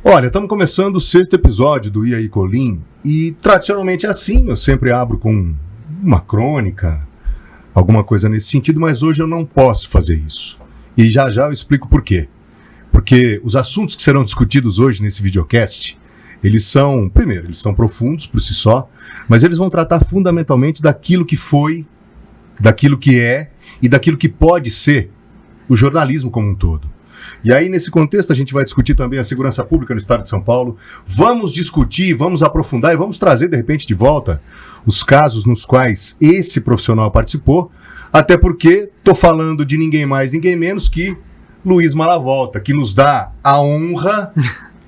Olha, estamos começando o 6º episódio do E aí Colim e tradicionalmente é assim, eu sempre abro com uma crônica, alguma coisa nesse sentido, mas hoje eu não posso fazer isso. E já eu explico por quê. Porque os assuntos que serão discutidos hoje nesse videocast, eles são profundos por si só, mas eles vão tratar fundamentalmente daquilo que foi, daquilo que é e daquilo que pode ser o jornalismo como um todo. E aí, nesse contexto, a gente vai discutir também a segurança pública no estado de São Paulo. Vamos discutir, vamos aprofundar e vamos trazer, de repente, de volta os casos nos quais esse profissional participou, até porque estou falando de ninguém mais, ninguém menos que Luiz Malavolta, que nos dá a honra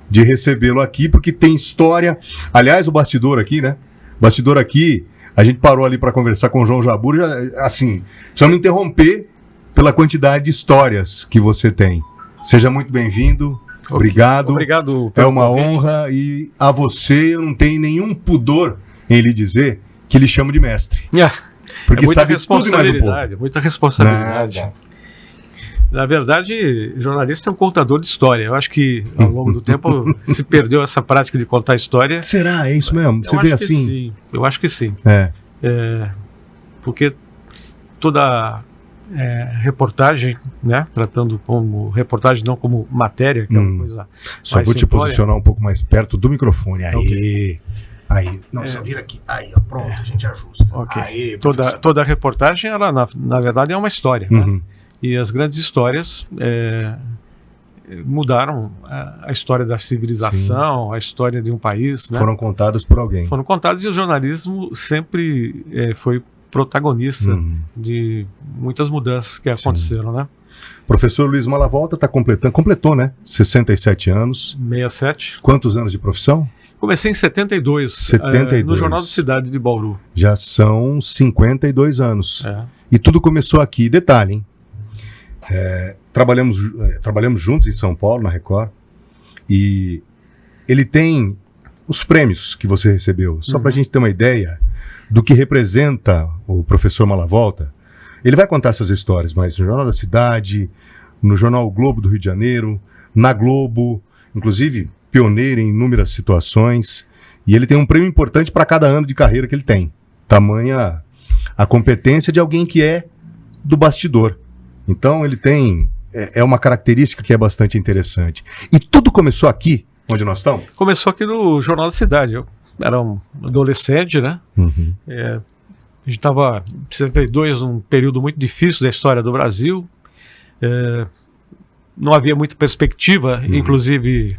de recebê-lo aqui, porque tem história. Aliás, o bastidor aqui, né? Bastidor aqui, a gente parou ali para conversar com o João Jabur, assim, só me interromper pela quantidade de histórias que você tem. Seja muito bem-vindo, obrigado. Obrigado. É uma honra e a você eu não tenho nenhum pudor em lhe dizer que lhe chamo de mestre. Porque sabe tudo e mais um pouco. Muita responsabilidade. Na verdade, jornalista é um contador de história. Eu acho que ao longo do tempo se perdeu essa prática de contar história. Será? É isso mesmo? Você vê assim? Sim. Eu acho que sim. Porque toda reportagem, né, tratando como reportagem, não como matéria, que é uma coisa só vou te posicionar um pouco mais perto do microfone. Aí. Okay. Aí. Não, só vira aqui. Aí, ó, pronto, a gente ajusta. Okay. Aí, toda reportagem, ela na verdade é uma história, né? E as grandes histórias mudaram a história da civilização, a história de um país, né? Foram contadas por alguém. Foram contadas e o jornalismo sempre foi protagonista de muitas mudanças que aconteceram, né? Professor Luiz Malavolta completou, né? 67 anos. 67. Quantos anos de profissão? Comecei em 72, no Jornal da Cidade de Bauru. Já são 52 anos. E tudo começou aqui. Detalhe, hein? Trabalhamos juntos em São Paulo, na Record, e ele tem os prêmios que você recebeu. Só para a gente ter uma ideia do que representa o professor Malavolta. Ele vai contar essas histórias, mas no Jornal da Cidade, no Jornal O Globo do Rio de Janeiro, na Globo, inclusive pioneiro em inúmeras situações, e ele tem um prêmio importante para cada ano de carreira que ele tem. Tamanha a competência de alguém que é do bastidor. Então ele tem, uma característica que é bastante interessante. E tudo começou aqui, onde nós estamos? Começou aqui no Jornal da Cidade. Eu era um adolescente, né? A gente estava em 72, um período muito difícil da história do Brasil. Não havia muita perspectiva, inclusive,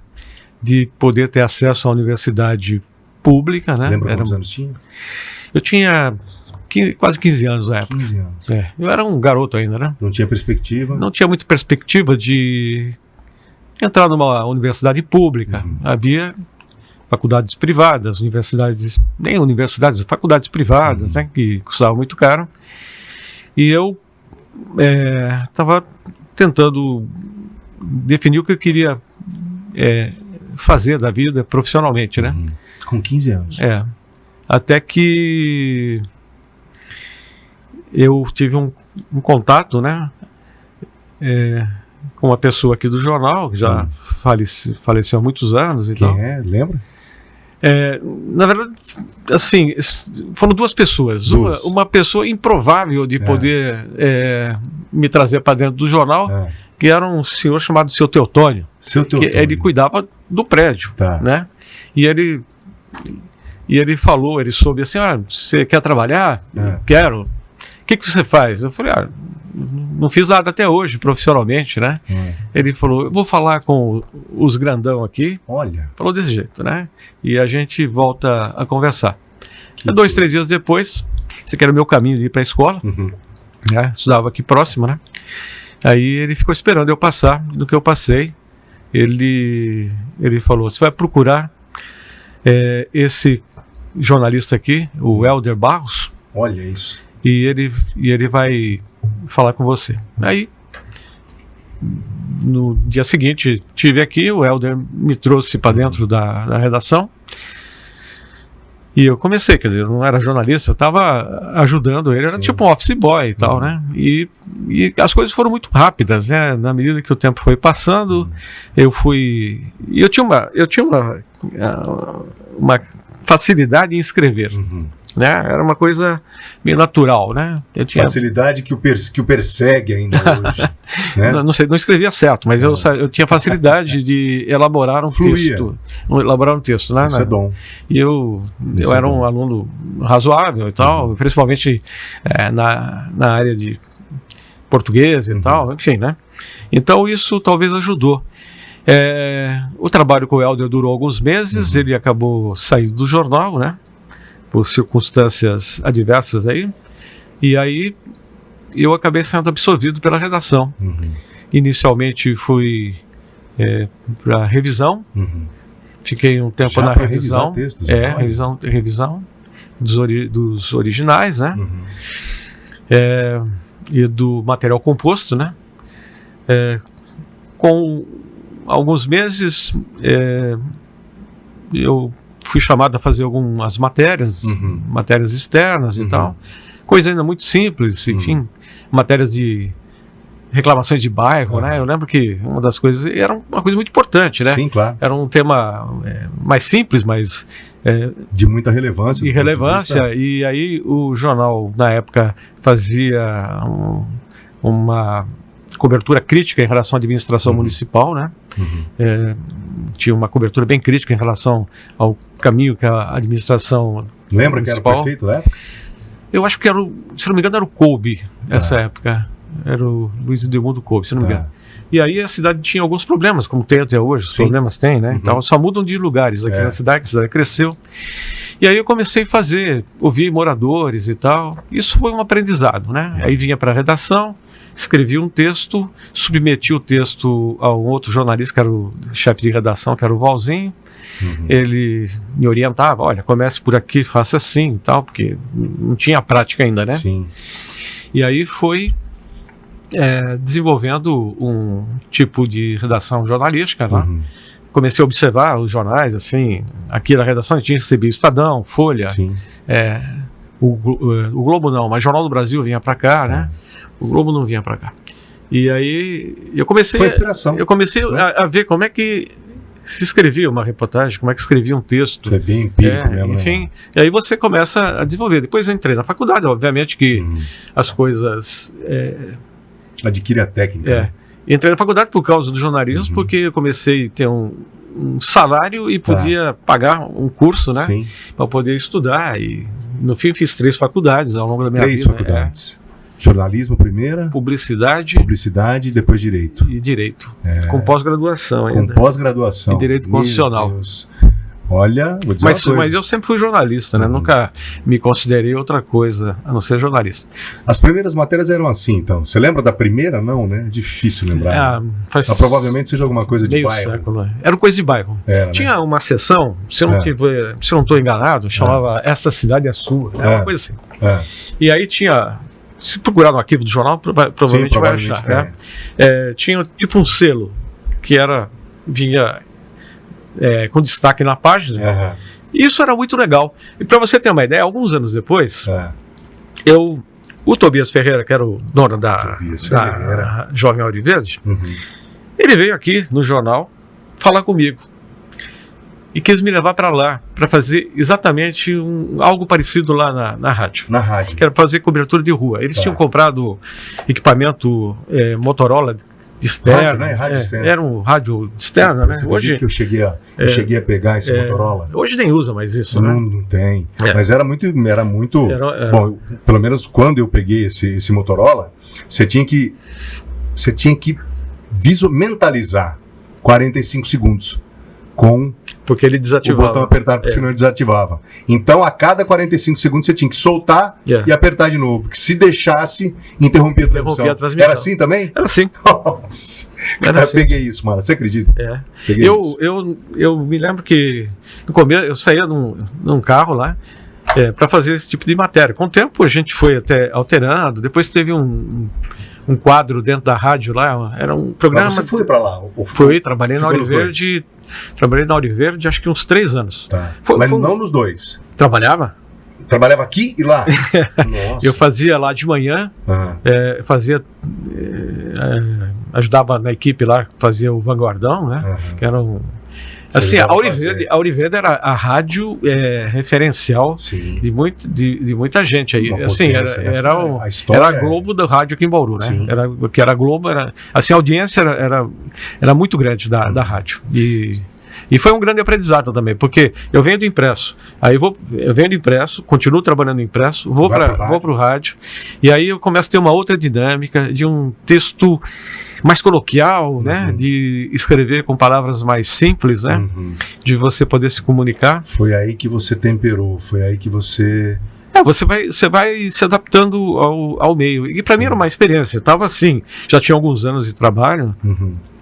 de poder ter acesso à universidade pública, né? Lembra quantos anos tinha? Eu tinha quase 15 anos na época. 15 anos. Eu era um garoto ainda, né? Não tinha perspectiva? Não tinha muita perspectiva de entrar numa universidade pública. Havia faculdades privadas, faculdades privadas, né, que custavam muito caro. E eu estava tentando definir o que eu queria fazer da vida profissionalmente, né? Com 15 anos. Até que eu tive um contato, né, com uma pessoa aqui do jornal, que já faleceu há muitos anos. Então, quem é? Lembra? Na verdade, assim, foram duas pessoas. Uma pessoa improvável de poder me trazer para dentro do jornal, que era um senhor chamado Seu Teotônio. Seu Teotônio. Ele cuidava do prédio, né? E ele falou, ele soube assim, você quer trabalhar? Quero. O que você faz? Eu falei, não fiz nada até hoje, profissionalmente, né? Ele falou, eu vou falar com os grandão aqui. Olha. Falou desse jeito, né? E a gente volta a conversar. 2, 3 dias depois, esse aqui era o meu caminho de ir para a escola, né? Estudava aqui próximo, né? Aí ele ficou esperando eu passar. Do que eu passei, ele falou, você vai procurar esse jornalista aqui, o Helder Barros. Olha isso. E ele vai falar com você. Aí, no dia seguinte, tive aqui, o Helder me trouxe para dentro da redação E eu comecei, quer dizer, eu não era jornalista, eu estava ajudando ele, era tipo um office boy e tal, né? E as coisas foram muito rápidas, né? Na medida que o tempo foi passando, eu fui... E eu tinha uma facilidade em escrever, né? Era uma coisa meio natural, né? Eu tinha... Facilidade que o persegue ainda hoje. Né? Não sei, não escrevia certo, mas eu tinha facilidade de elaborar um texto. Elaborar um texto, né? Isso é bom. E eu era um aluno razoável e tal, principalmente na área de português e tal, enfim, né? Então isso talvez ajudou. O trabalho com o Helder durou alguns meses, ele acabou saindo do jornal, né? Por circunstâncias adversas aí, e aí eu acabei sendo absorvido pela redação. Inicialmente fui para revisão, fiquei um tempo na revisão, revisão dos originais, né? E do material composto, né? Com alguns meses eu fui chamado a fazer algumas matérias externas e tal, coisa ainda muito simples, enfim, matérias de reclamações de bairro, né? Eu lembro que uma das coisas era uma coisa muito importante, né? Sim, claro. Era um tema mais simples, mas de muita relevância. De relevância. E aí o jornal na época fazia uma cobertura crítica em relação à administração municipal, né? Tinha uma cobertura bem crítica em relação ao caminho que a administração Lembra municipal... que era o prefeito na época? Eu acho que era, se não me engano, era o Kolbe nessa época. Era o Luiz Edmundo Kolbe, se não me engano. E aí a cidade tinha alguns problemas, como tem até hoje, os problemas tem, né? Então só mudam de lugares aqui na cidade, que a cidade cresceu. E aí eu comecei a ouvir moradores e tal. Isso foi um aprendizado, né? Aí vinha para a redação, escrevi um texto, submeti o texto a um outro jornalista, que era o chefe de redação, que era o Valzinho. Ele me orientava, olha, comece por aqui, faça assim e tal, porque não tinha prática ainda, né? Sim. E aí foi desenvolvendo um tipo de redação jornalística, né? Comecei a observar os jornais, assim, aqui na redação a gente recebia o Estadão, Folha, o Globo não, mas Jornal do Brasil vinha para cá, né? O Globo não vinha para cá. E aí eu comecei, a ver como é que se escrevia uma reportagem, como é que escrevia um texto. É bem empírico mesmo. Enfim, e aí você começa a desenvolver. Depois eu entrei na faculdade, obviamente que as coisas... adquire a técnica. Né? Entrei na faculdade por causa do jornalismo, porque eu comecei a ter um salário e podia pagar um curso, né? Para poder estudar. E no fim fiz 3 faculdades ao longo da minha vida. 3 faculdades. Jornalismo primeira, publicidade e depois direito. E direito. Com pós-graduação ainda. Com pós-graduação. E direito constitucional. Olha, vou dizer uma coisa. Mas eu sempre fui jornalista, né? Nunca me considerei outra coisa a não ser jornalista. As primeiras matérias eram assim, então. Você lembra da primeira? Não, né? Difícil lembrar. Mas provavelmente seja alguma coisa de bairro. Século, né? Era coisa de bairro. Tinha uma sessão, se eu não estou enganado, chamava Essa Cidade é Sua. Era uma coisa assim. E aí tinha... Se procurar no arquivo do jornal, provavelmente vai achar. Né? Tinha tipo um selo que vinha com destaque na página. Isso era muito legal. E para você ter uma ideia, alguns anos depois, o Tobias Ferreira, que era o dono da Jovem Auriverde, ele veio aqui no jornal falar comigo. E quis me levar para lá, para fazer exatamente algo parecido lá na rádio. Na rádio. Que era fazer cobertura de rua. Eles tinham comprado equipamento Motorola externo. Rádio, né? Rádio externo. Era um rádio externo, né? Hoje que eu cheguei a pegar esse Motorola. Hoje nem usa mais isso, né? Não tem. Mas era muito... Bom, pelo menos quando eu peguei esse Motorola, você tinha que mentalizar 45 segundos com... Porque ele desativava. O botão apertado, porque senão ele desativava. Então, a cada 45 segundos, você tinha que soltar e apertar de novo. Porque se deixasse, interrompia a transmissão. Era assim também? Era assim. Nossa. Eu peguei isso, mano. Você acredita? Eu me lembro que, no começo, eu saía num carro lá para fazer esse tipo de matéria. Com o tempo, a gente foi até alterando. Depois teve um quadro dentro da rádio lá. Era um programa... Mas você foi para lá? Fui, trabalhei na Auriverde... Trabalhei na Auriverde acho que uns 3 anos. Mas não nos dois? Trabalhava? Trabalhava aqui e lá? Nossa. Eu fazia lá de manhã, ajudava na equipe lá, fazia o Vanguardão, né? Que era um... Assim, a Auriverde era a rádio referencial de muita gente aí. Assim, era a Globo do rádio aqui em Bauru, né? Era a Globo, assim, a audiência era muito grande da rádio. E foi um grande aprendizado também, porque eu venho do impresso, eu venho do impresso, continuo trabalhando no impresso, vou para o rádio, e aí eu começo a ter uma outra dinâmica de um texto mais coloquial, né? De escrever com palavras mais simples, né? De você poder se comunicar. Foi aí que você temperou, foi aí que você... Você vai se adaptando ao meio. E para mim era uma experiência. Eu estava assim, já tinha alguns anos de trabalho,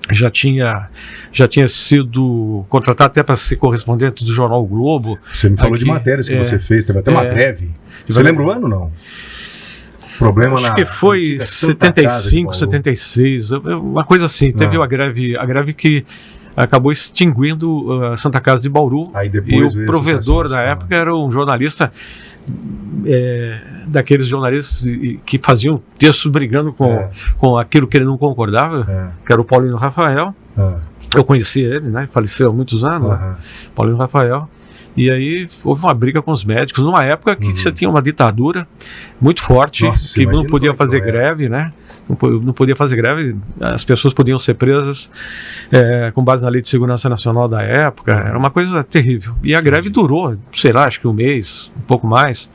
já tinha sido contratado até para ser correspondente do jornal o Globo. Você me falou aqui, de matérias que você fez, teve até uma greve. Você lembra o ano, não? Problema acho que foi 75, 76, uma coisa assim. Teve a greve que acabou extinguindo a Santa Casa de Bauru. Aí depois e o provedor da época era um jornalista, daqueles jornalistas que faziam textos brigando com aquilo que ele não concordava, que era o Paulino Rafael. Eu conheci ele, né? Faleceu há muitos anos, né? Paulino Rafael. E aí houve uma briga com os médicos, numa época que você tinha uma ditadura muito forte, que não podia fazer greve, né? Não podia fazer greve, as pessoas podiam ser presas com base na Lei de Segurança Nacional da época, era uma coisa terrível. E a greve durou, sei lá, acho que um mês, um pouco mais.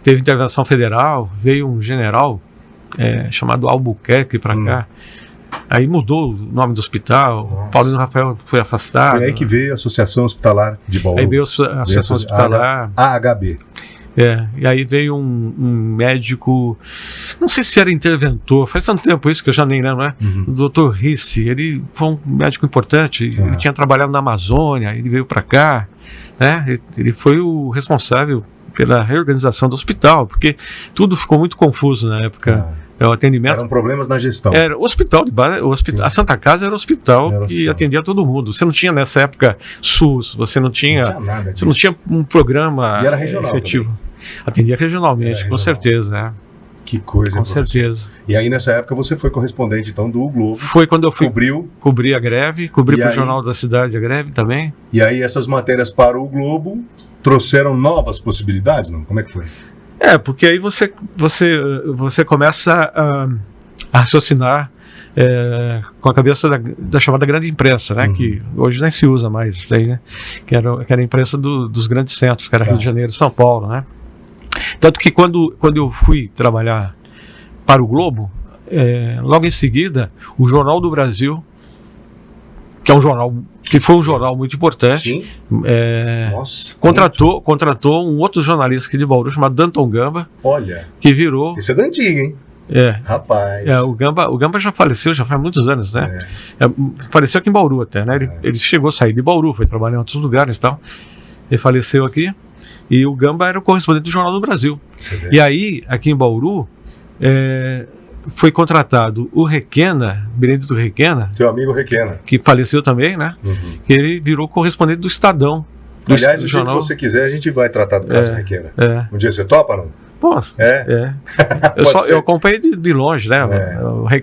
Teve intervenção federal, veio um general chamado Albuquerque para cá. Aí mudou o nome do hospital, Paulino Rafael foi afastado. Foi aí que veio a Associação Hospitalar de Bauru. Aí veio a Associação Hospitalar. AHB. E aí veio um médico, não sei se era interventor, faz tanto tempo isso que eu já nem lembro, né? O Dr. Risse, ele foi um médico importante, ele tinha trabalhado na Amazônia, ele veio para cá, né? Ele foi o responsável pela reorganização do hospital, porque tudo ficou muito confuso na época. O atendimento. Eram problemas na gestão. Era hospital de base, a Santa Casa era hospital que atendia todo mundo. Você não tinha nessa época SUS, você não tinha nada disso. Você não tinha um programa efetivo. Também. Atendia regionalmente, com certeza, né? Que coisa, com certeza. E aí nessa época você foi correspondente então do Globo. Foi quando eu fui cobrir a greve, cobri para o Jornal da Cidade a greve também. E aí essas matérias para o Globo trouxeram novas possibilidades, não? Como é que foi? Porque aí você começa a raciocinar com a cabeça da chamada grande imprensa, né? Que hoje nem se usa mais isso daí, né? Que era a imprensa dos grandes centros, que era Rio de Janeiro e São Paulo, né? Tanto que quando eu fui trabalhar para o Globo, logo em seguida, o Jornal do Brasil, que foi um jornal muito importante, contratou um outro jornalista aqui de Bauru chamado Danton Gamba. Olha, que virou... Esse é da antiga, hein? Rapaz. O Gamba já faleceu, já faz muitos anos, né? Faleceu aqui em Bauru até, né? Ele chegou a sair de Bauru, foi trabalhar em outros lugares e tal. Ele faleceu aqui. E o Gamba era o correspondente do Jornal do Brasil. E aí, aqui em Bauru, foi contratado o Requena, Benedito Requena. Teu amigo Requena. Que faleceu também, né? Que ele virou correspondente do Estadão. Aliás, o dia que você quiser, a gente vai tratar do caso Requena. Um dia você topa, não? Posso. Eu acompanhei de longe, né?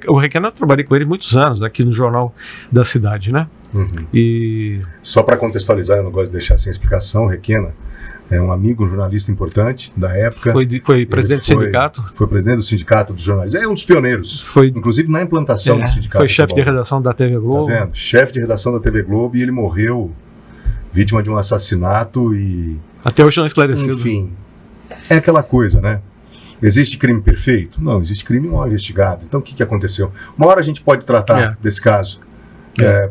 O Requena, eu trabalhei com ele muitos anos aqui no Jornal da Cidade, né? E... Só para contextualizar, eu não gosto de deixar sem explicação, o Requena é um amigo, um jornalista importante da época. Foi presidente do sindicato. Foi presidente do sindicato dos jornalistas. É um dos pioneiros. Inclusive na implantação do sindicato. Foi chefe de redação da TV Globo. Tá vendo? Chefe de redação da TV Globo, e ele morreu vítima de um assassinato e... Até hoje não esclarecido. Enfim, é aquela coisa, né? Existe crime perfeito? Não, existe crime mal investigado. Então o que aconteceu? Uma hora a gente pode tratar desse caso.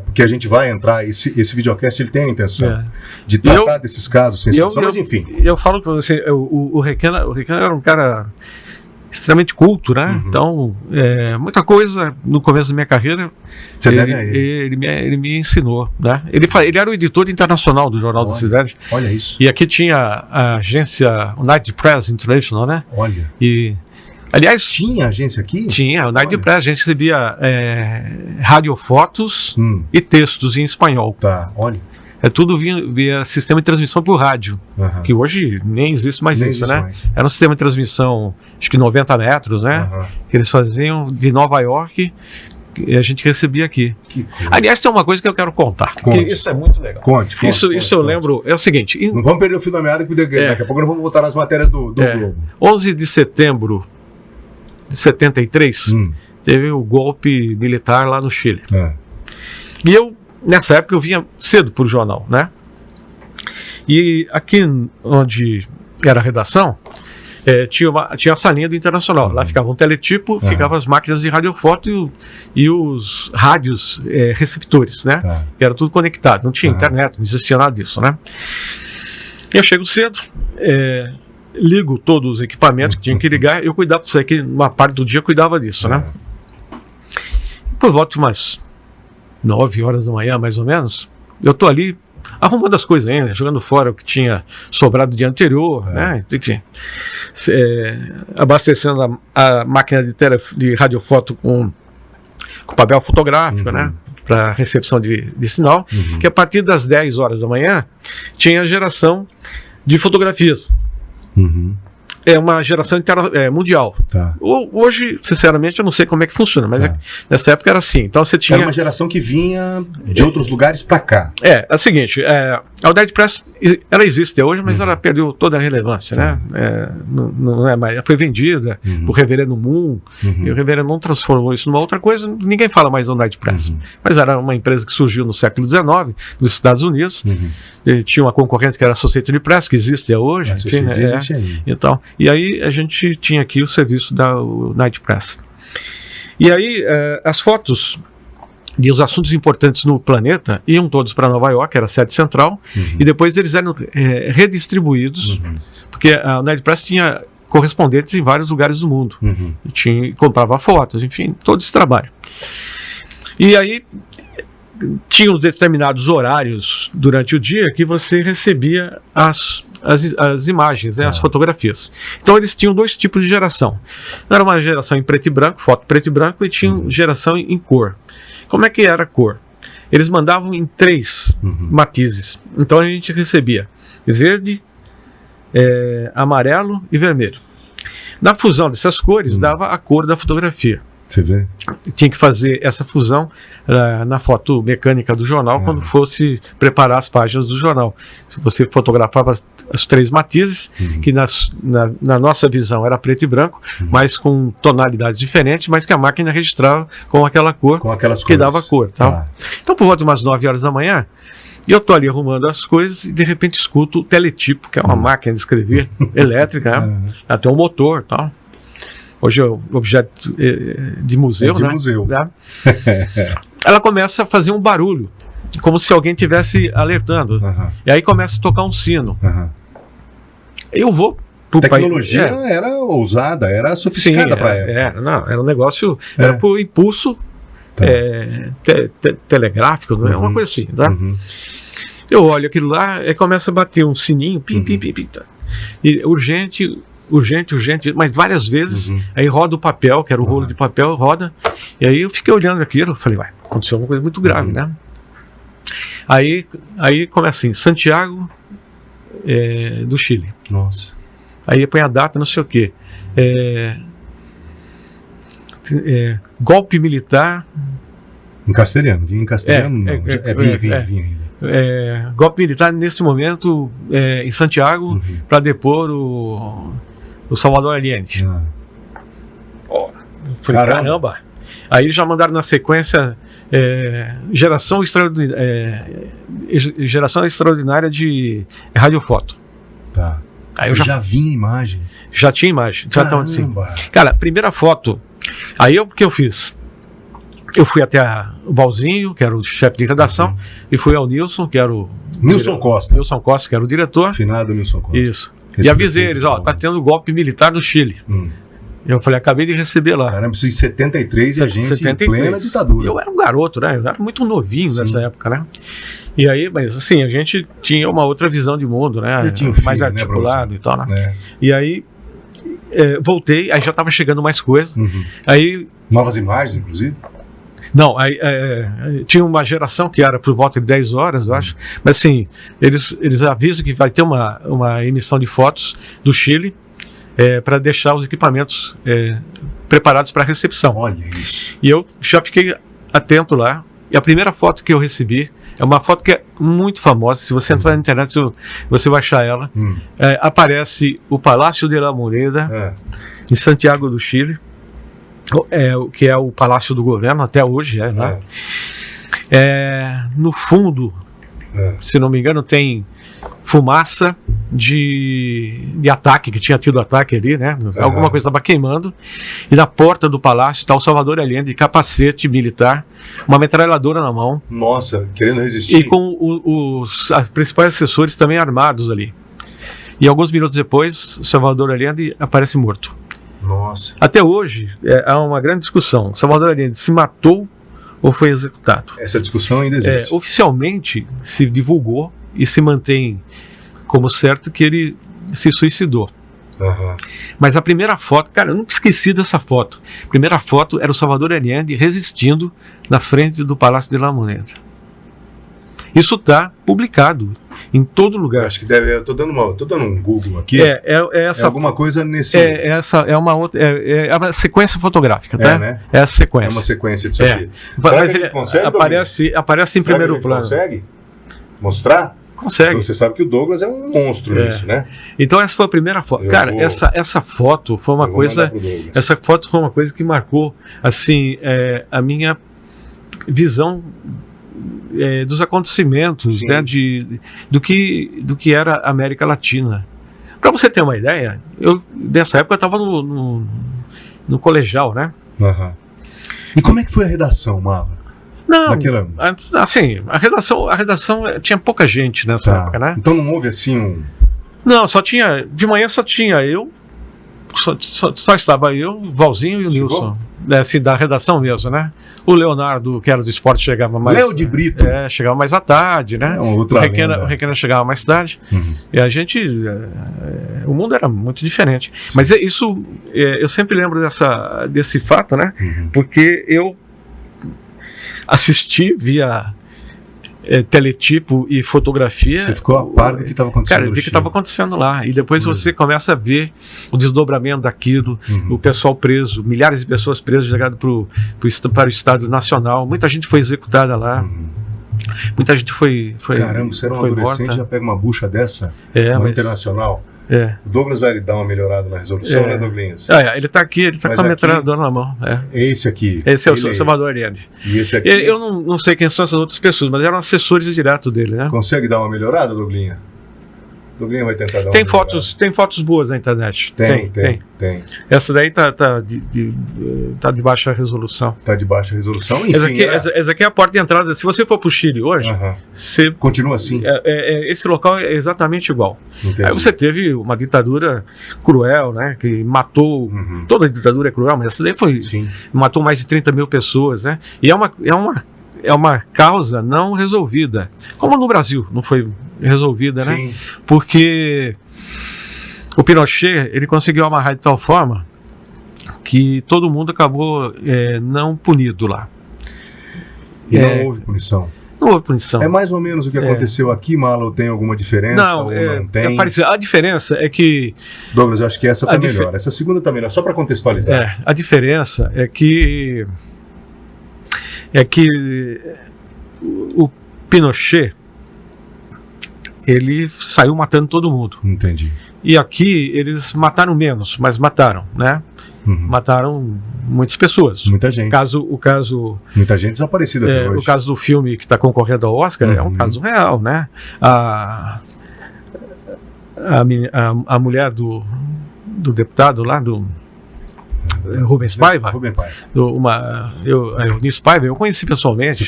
Porque a gente vai entrar, esse videocast ele tem a intenção de tratar desses casos sem solução, mas enfim. Eu falo para você, o Requena era um cara extremamente culto, né? Então, muita coisa no começo da minha carreira ele me ensinou, né? Ele era o editor internacional do Jornal da Cidade. Olha isso. E aqui tinha a agência United Press International, né? Olha. Aliás, tinha agência aqui? Tinha, o United Press, a gente recebia radiofotos e textos em espanhol. Tá, olha. é tudo via sistema de transmissão por rádio, que hoje nem existe mais Nem isso, existe né? mais. Era um sistema de transmissão, acho que 90 metros, né? Que eles faziam de Nova York e a gente recebia aqui. Que coisa. Aliás, tem uma coisa que eu quero contar, Conte. que isso é muito legal. Conte. Isso eu lembro, é o seguinte... Não vamos perder o fio da meada, porque daqui a pouco nós vamos voltar nas matérias do Globo. 11 de setembro de 73, teve o golpe militar lá no Chile. E eu, nessa época, eu vinha cedo para o jornal, né? E aqui onde era a redação, tinha a salinha do Internacional. Lá ficava um teletipo, ficavam as máquinas de radiofoto e os rádios receptores, né? Que era tudo conectado, não tinha internet, não existia nada disso, né? Eu chego cedo, ligo todos os equipamentos que tinha que ligar, eu cuidava disso aqui, uma parte do dia eu cuidava disso, né? Por volta de umas 9 horas da manhã, mais ou menos, eu tô ali arrumando as coisas ainda, jogando fora o que tinha sobrado do dia anterior, né? Enfim, abastecendo a máquina de radiofoto com papel fotográfico, né? Para recepção de sinal, que a partir das 10 horas da manhã tinha geração de fotografias. É uma geração mundial. Hoje, sinceramente, eu não sei como é que funciona, mas nessa época era assim. Então você tinha... Era uma geração que vinha de outros lugares para cá. É o seguinte, a United Press, ela existe hoje, mas ela perdeu toda a relevância, né? Não é mais, ela foi vendida por Reverendo Moon, e o Reverendo Moon transformou isso numa outra coisa, ninguém fala mais da United Press. Mas era uma empresa que surgiu no século XIX, nos Estados Unidos, e tinha uma concorrente que era a Associated Press, que existe até hoje. Enfim, né? Existe aí. Então, e aí a gente tinha aqui o serviço da United Press. E aí as fotos e os assuntos importantes no planeta iam todos para Nova York, era a sede central, e depois eles eram redistribuídos, porque a United Press tinha correspondentes em vários lugares do mundo, e comprava fotos, enfim, todo esse trabalho. E aí tinha uns determinados horários durante o dia que você recebia as imagens, né, as fotografias. Então eles tinham dois tipos de geração. Era uma geração em preto e branco, foto preto e branco, e tinha geração em cor. Como é que era a cor? Eles mandavam em 3 matizes. Então a gente recebia verde, amarelo e vermelho. Na fusão dessas cores, dava a cor da fotografia. Você vê? Tinha que fazer essa fusão na foto mecânica do jornal quando fosse preparar as páginas do jornal. Se você fotografava os 3 matizes, que na nossa visão era preto e branco, mas com tonalidades diferentes, mas que a máquina registrava com aquela cor que dava cor. Tá? Então, por volta de umas 9 horas da manhã, eu estou ali arrumando as coisas e de repente escuto o teletipo, que é uma máquina de escrever elétrica, né? Até um motor e tal. Hoje é objeto de museu, né? Museu. Ela começa a fazer um barulho, como se alguém estivesse alertando. E aí começa a tocar um sino. Eu vou pro país. A tecnologia era ousada, era sofisticada para ela. Era um negócio, era por impulso telegráfico, não é? Uma coisa assim, tá? Eu olho aquilo lá e começa a bater um sininho, pim, tá. E urgente, mas várias vezes, aí roda o papel, que era o rolo de papel, roda, e aí eu fiquei olhando aquilo, falei, aconteceu uma coisa muito grave, né? Aí começa assim, Santiago do Chile. Nossa. Aí põe a data, não sei o quê. Golpe militar. Em castelhano, vinha em castelhano? Vinha ainda. Golpe militar nesse momento em Santiago para depor o Salvador Allende. Falei, caramba! Aí já mandaram na sequência geração extraordinária de radiofoto. Tá. Aí eu já vinha imagem? Já tinha imagem. Já tava assim. Cara, a primeira foto, aí o que eu fiz? Eu fui até o Valzinho, que era o chefe de redação, e fui ao Nilson, que era o... Nilson Costa, que era o diretor. Finado Nilson Costa. Isso. E avisei eles, tá tendo golpe militar no Chile. Eu falei, acabei de receber lá. Caramba, isso em 73 e a gente em plena ditadura. Eu era um garoto, né? Eu era muito novinho nessa época, né? E aí, mas assim, a gente tinha uma outra visão de mundo, né? Mais articulado, né, e tal, né? E aí, voltei, aí já estava chegando mais coisa. Aí... Novas imagens, inclusive? Não, tinha uma geração que era por volta de 10 horas, eu acho, mas assim, eles avisam que vai ter uma emissão de fotos do Chile para deixar os equipamentos preparados para recepção. Olha isso. E eu já fiquei atento lá, e a primeira foto que eu recebi é uma foto que é muito famosa. Se você entrar na internet, você vai achar ela. Aparece o Palácio de la Moneda, em Santiago do Chile, que é o Palácio do Governo, até hoje. Né? No fundo, se não me engano, tem fumaça de ataque, que tinha tido ataque ali, né? Alguma coisa estava queimando. E na porta do palácio está o Salvador Allende de capacete militar, uma metralhadora na mão. Nossa, querendo resistir. E com os principais assessores também armados ali. E alguns minutos depois, o Salvador Allende aparece morto. Nossa. Até hoje, há uma grande discussão. Salvador Allende se matou ou foi executado? Essa discussão ainda existe. Oficialmente se divulgou e se mantém como certo que ele se suicidou. Mas a primeira foto, cara, eu nunca esqueci dessa foto. A primeira foto era o Salvador Allende resistindo na frente do Palácio de la Moneda. Isso está publicado em todo lugar. Acho que deve. Eu tô dando um Google aqui. Essa alguma coisa nesse. É uma outra. É uma sequência fotográfica, tá? Né? É a sequência. É uma sequência disso aqui. Mas ele aparece em primeiro plano. Consegue mostrar? Consegue. Então, você sabe que o Douglas é um monstro nisso, né? Então essa foi a primeira foto. Cara, essa foto foi uma coisa. Essa foto foi uma coisa que marcou assim a minha visão dos acontecimentos, né, do que era a América Latina. Para você ter uma ideia, dessa época eu estava no colegial, né? E como é que foi a redação, Mala? Não, assim, a redação tinha pouca gente nessa época, né? Então não houve assim Não, de manhã só tinha eu, só estava eu, o Valzinho e o Nilson. Assim, da redação mesmo, né? O Leonardo, que era do esporte, chegava mais... Léo de Brito. Chegava mais à tarde, né? O Requena chegava mais tarde. E a gente... o mundo era muito diferente. Mas isso... eu sempre lembro desse fato, né? Porque eu assisti via teletipo e fotografia. Você ficou a par do que estava acontecendo. Cara, eu vi o que estava acontecendo lá. E depois você começa a ver o desdobramento daquilo, o pessoal preso, milhares de pessoas presas, chegadas para o Estado Nacional. Muita gente foi executada lá. Muita gente foi Caramba, você era um adolescente e já pega uma bucha dessa no internacional. O Douglas vai dar uma melhorada na resolução, né, Douglas? Ele está aqui, ele está com a metralhadora na mão. Esse aqui. Esse é o Salvador Allende. E esse aqui? Eu não sei quem são essas outras pessoas, mas eram assessores direto dele, né? Consegue dar uma melhorada, Douglas? Douglas vai tentar dar uma melhorada. Tem fotos boas na internet. Tem. Essa daí tá de baixa resolução. Tá de baixa resolução, enfim. Essa aqui é a porta de entrada. Se você for pro Chile hoje, você... Continua assim? Esse local é exatamente igual. Entendi. Aí você teve uma ditadura cruel, né? Que matou... Toda ditadura é cruel, mas essa daí matou mais de 30 mil pessoas, né? E é uma causa não resolvida. Como no Brasil não foi resolvida, né? Porque o Pinochet, ele conseguiu amarrar de tal forma que todo mundo acabou não punido lá. E não houve punição? Não houve punição. É mais ou menos o que aconteceu aqui, Malo? Tem alguma diferença? Não, não tem? A diferença é que... Douglas, eu acho que essa está melhor. Essa segunda está melhor, só para contextualizar. A diferença é que o Pinochet, ele saiu matando todo mundo. Entendi. E aqui eles mataram menos, mas mataram, né? Mataram muitas pessoas. Muita gente. O caso muita gente desaparecida até hoje. O caso do filme que está concorrendo ao Oscar é um caso real, né? A mulher do deputado lá, do Rubens Paiva. Eunice Paiva, eu conheci pessoalmente.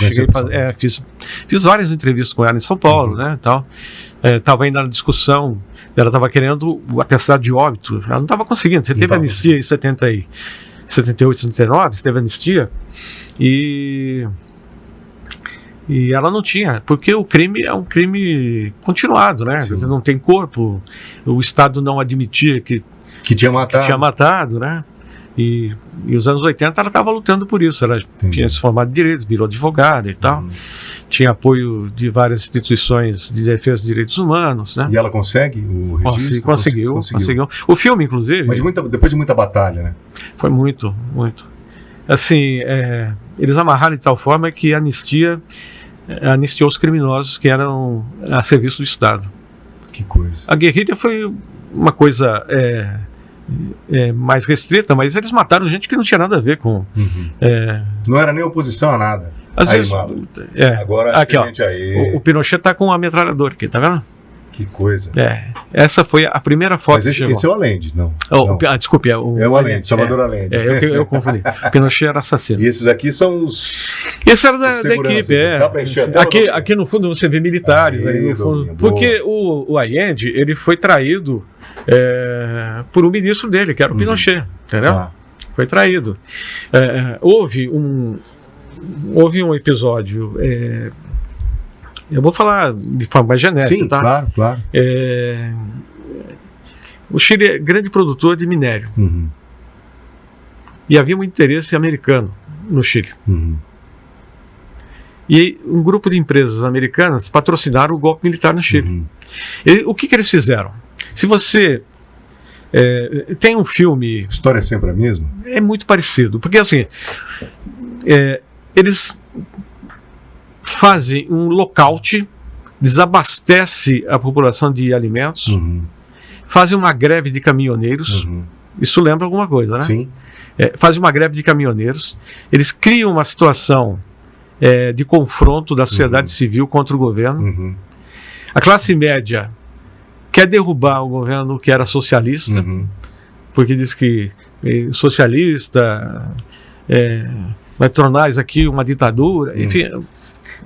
Fiz várias entrevistas com ela em São Paulo, né? Estava ainda na discussão. Ela estava querendo o atestado de óbito. Ela não estava conseguindo. Você teve anistia em 78, 79, você teve anistia. E ela não tinha, porque o crime é um crime continuado, né? Você não tem corpo. O Estado não admitia que tinha matado, né? E os anos 80 ela estava lutando por isso. Ela tinha se formado em direito, virou advogada e tal. Tinha apoio de várias instituições de defesa de direitos humanos, né? E ela consegue o registro? Conseguiu. O filme, inclusive... Mas depois de muita batalha, né? Foi muito. Assim, eles amarraram de tal forma que anistiou os criminosos que eram a serviço do Estado. Que coisa. A guerrilha foi uma coisa mais restrita, mas eles mataram gente que não tinha nada a ver com... Não era nem oposição a nada. Às vezes, agora aqui, ó, o Pinochet está com a metralhadora aqui, tá vendo? Que coisa. Essa foi a primeira foto. Mas esse é o Allende, não? Desculpe, é o Allende, Salvador Allende. Eu confundi. O Pinochet era assassino. E esses aqui são os... Esse era da equipe, Dá pra encher aqui no fundo você vê militares. Aí no fundo, porque o Allende, ele foi traído por um ministro dele, que era o Pinochet, entendeu? Foi traído. Houve um episódio... eu vou falar de forma mais genérica. Sim, tá? Claro. O Chile é grande produtor de minério. E havia um interesse americano no Chile. E um grupo de empresas americanas patrocinaram o golpe militar no Chile. O que eles fizeram? Se você... tem um filme... A história é sempre a mesma? É muito parecido. Porque assim... eles fazem um lockout, desabastece a população de alimentos, fazem uma greve de caminhoneiros, isso lembra alguma coisa, né? Sim. Fazem uma greve de caminhoneiros, eles criam uma situação de confronto da sociedade civil contra o governo. A classe média quer derrubar o governo que era socialista, porque diz que socialista vai tornar isso aqui uma ditadura, enfim...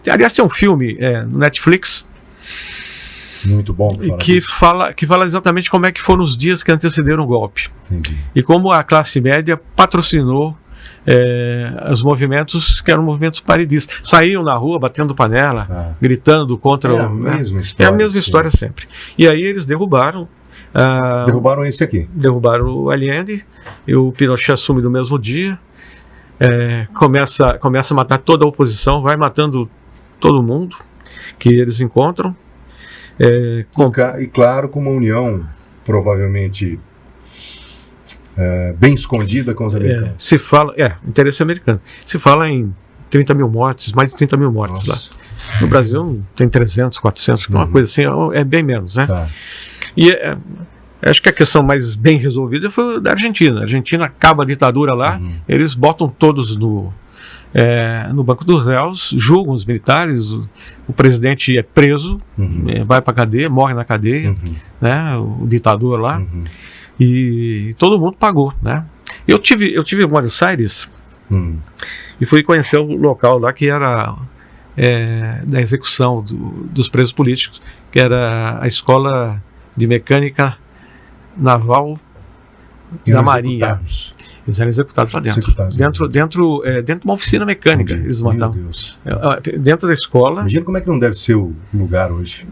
Aliás, tem um filme no Netflix muito bom que fala exatamente como é que foram os dias que antecederam o golpe. Entendi. E como a classe média patrocinou os movimentos que eram movimentos paredistas. Saíam na rua batendo panela, gritando contra a mesma história. É a mesma história sempre. E aí eles derrubaram. Derrubaram esse aqui. Derrubaram o Allende, e o Pinochet assume no mesmo dia. Começa a matar toda a oposição, vai matando todo mundo que eles encontram. E claro, com uma união provavelmente bem escondida com os americanos. Se fala, interesse americano. Se fala em 30 mil mortes, mais de 30 mil mortes. Nossa. Lá. No Brasil tem 300, 400, uma coisa assim, é bem menos, né? Tá. E acho que a questão mais bem resolvida foi da Argentina. A Argentina acaba a ditadura lá, eles botam todos no banco dos réus, julgam os militares, o presidente é preso, vai para a cadeia, morre na cadeia, né, o ditador lá, e todo mundo pagou, né? Eu tive em Buenos Aires e fui conhecer o local lá que era da execução dos presos políticos, que era a Escola de Mecânica Naval da Marinha. Eles eram executados lá dentro. Dentro de uma oficina mecânica. Eles mandavam. Meu Deus. Dentro da escola. Imagina como é que não deve ser o lugar hoje.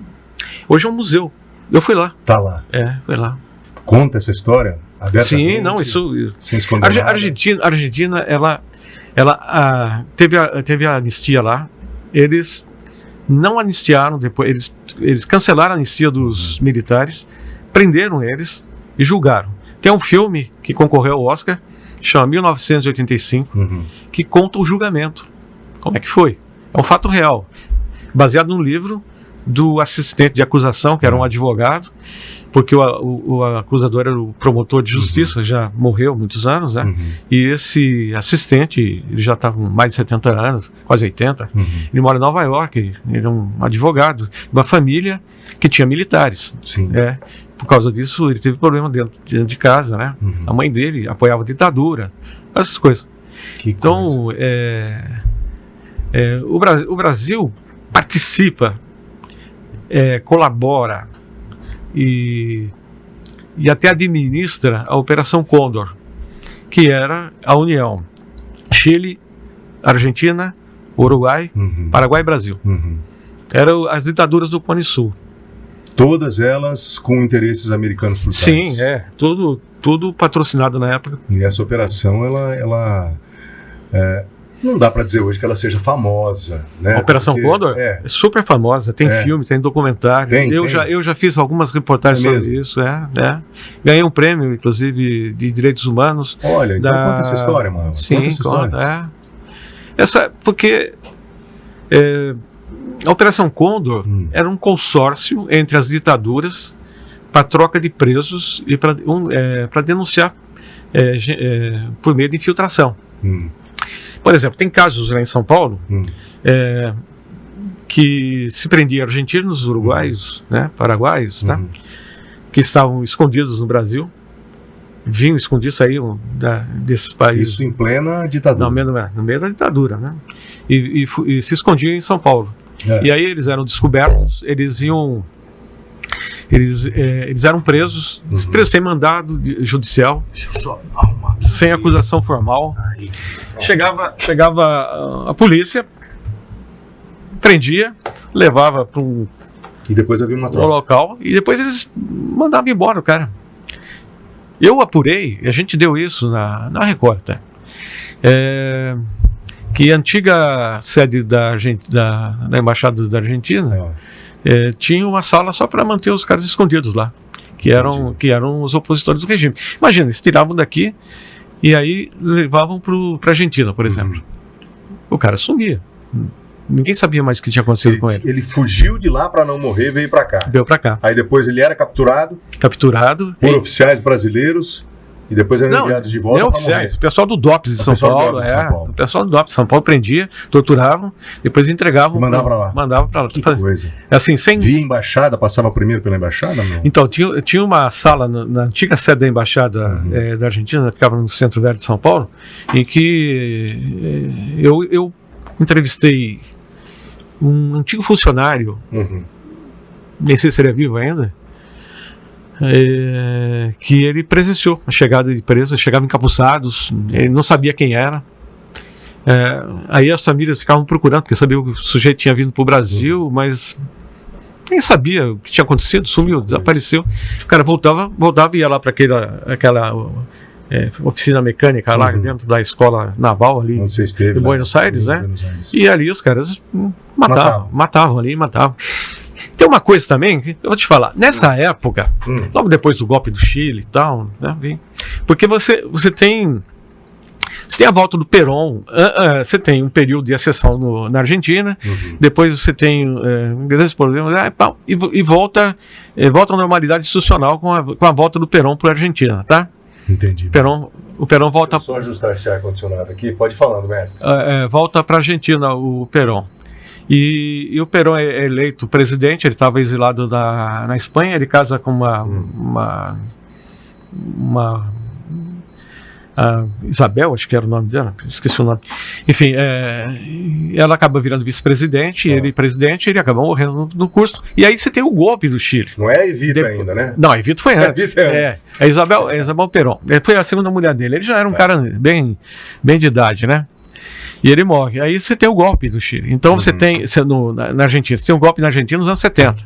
Hoje é um museu. Eu fui lá. Tá lá. Foi lá. Conta essa história abertamente? Sim, não, isso. Sem esconder nada. A Argentina, ela teve a anistia lá. Eles não anistiaram depois. Eles cancelaram a anistia dos militares, prenderam eles e julgaram. Tem um filme que concorreu ao Oscar, chama 1985, que conta o julgamento. Como é que foi? É um fato real, baseado num livro do assistente de acusação, que era um advogado, porque o acusador era o promotor de justiça, já morreu há muitos anos, né? E esse assistente, ele já está com mais de 70 anos, quase 80, ele mora em Nova York, ele é um advogado de uma família que tinha militares. Sim. Por causa disso, ele teve problema dentro de casa, né? A mãe dele apoiava a ditadura, essas coisas. Então, o Brasil participa, colabora e até administra a Operação Condor, que era a união Chile, Argentina, Uruguai, Paraguai e Brasil. Eram as ditaduras do Cone Sul. Todas elas com interesses americanos por trás. Sim, tudo tudo patrocinado na época. E essa operação, ela não dá para dizer hoje que ela seja famosa, né? A Operação Condor é super famosa, tem filme, tem documentário. Eu já fiz algumas reportagens sobre isso. Ganhei um prêmio, inclusive, de direitos humanos. Olha, então conta essa história, mano. Sim, conta. Porque a Operação Condor era um consórcio entre as ditaduras para troca de presos e para denunciar por meio de infiltração. Por exemplo, tem casos lá em São Paulo que se prendia argentinos, uruguaios, paraguaios, que estavam escondidos no Brasil, vinham escondidos, saíam desses países. Isso em plena ditadura. No meio da ditadura, né? E se escondiam em São Paulo. E aí eles eram descobertos, eles eram presos, sem mandado judicial, sem acusação formal. Chegava a polícia, prendia, levava para e depois havia uma troca. Local, e depois eles mandavam embora o cara. Eu apurei, a gente deu isso na Record, que a antiga sede da Embaixada da Argentina tinha uma sala só para manter os caras escondidos lá, que eram os opositores do regime. Imagina, eles tiravam daqui e aí levavam para a Argentina, por exemplo. O cara sumia. Ninguém sabia mais o que tinha acontecido com ele. Ele fugiu de lá para não morrer, veio para cá. Veio para cá. Aí depois ele era capturado por oficiais brasileiros e depois eram enviados de volta para morrer. O pessoal do DOPS de São Paulo. O pessoal do DOPS de São Paulo prendia, torturavam, depois entregavam. E mandava para lá. Mandava para lá. Que coisa. Assim, Via embaixada, passava primeiro pela embaixada? Não? Então, tinha uma sala na antiga sede da embaixada da Argentina, que ficava no Centro Velho de São Paulo, em que eu entrevistei um antigo funcionário, nem sei se ele é vivo ainda, que ele presenciou a chegada de presos, chegavam encapuçados, ele não sabia quem era. Aí as famílias ficavam procurando, porque sabiam que o sujeito tinha vindo para o Brasil, mas nem sabia o que tinha acontecido, sumiu, desapareceu. O cara voltava e ia lá para aquela oficina mecânica lá dentro da escola naval ali de Buenos Aires, e ali os caras matavam. Tem uma coisa também que eu vou te falar, nessa época, logo depois do golpe do Chile e tal, porque você tem a volta do Perón, você tem um período de acessão na Argentina, depois você tem grandes problemas, e volta à normalidade institucional com a volta do Perón para a Argentina, tá? Entendi. O Perón volta... Deixa eu só ajustar esse ar-condicionado aqui, pode ir falando, mestre. Volta para a Argentina o Perón. E o Perón é eleito presidente, ele estava exilado na Espanha, ele casa com uma Isabel, acho que era o nome dela, esqueci o nome. Enfim, ela acaba virando vice-presidente, ele presidente, ele acaba morrendo no curso. E aí você tem o golpe do Chile. Não é a Evita ainda, né? Não, a Evita foi antes. A Isabel Perón. Foi a segunda mulher dele. Ele já era um cara bem de idade, né? E ele morre. Aí você tem o golpe do Chile. Então você tem, na Argentina, você tem um golpe na Argentina nos anos 70.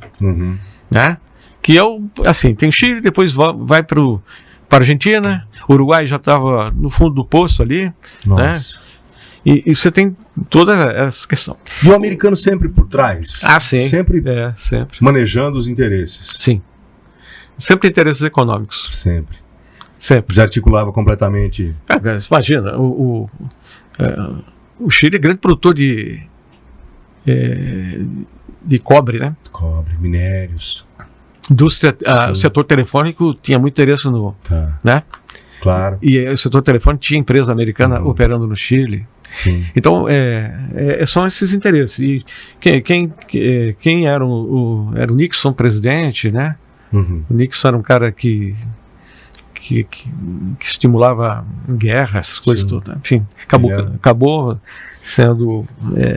Né? Que assim, tem Chile, depois vai para a Argentina, o Uruguai já estava no fundo do poço ali. Nossa. Né? E você tem toda essa questão. E o americano sempre por trás? Sim. Sempre manejando os interesses? Sim. Sempre interesses econômicos. Sempre. Sempre. Desarticulava completamente. Imagina, o Chile é grande produtor de cobre, né? Cobre, minérios. Indústria, o setor telefônico tinha muito interesse né? Claro. E o setor telefônico tinha empresa americana operando no Chile. Sim. Então, são esses interesses. E quem era era o Nixon presidente, né? O Nixon era um cara que estimulava guerra, essas coisas todas. Né? Enfim, acabou sendo...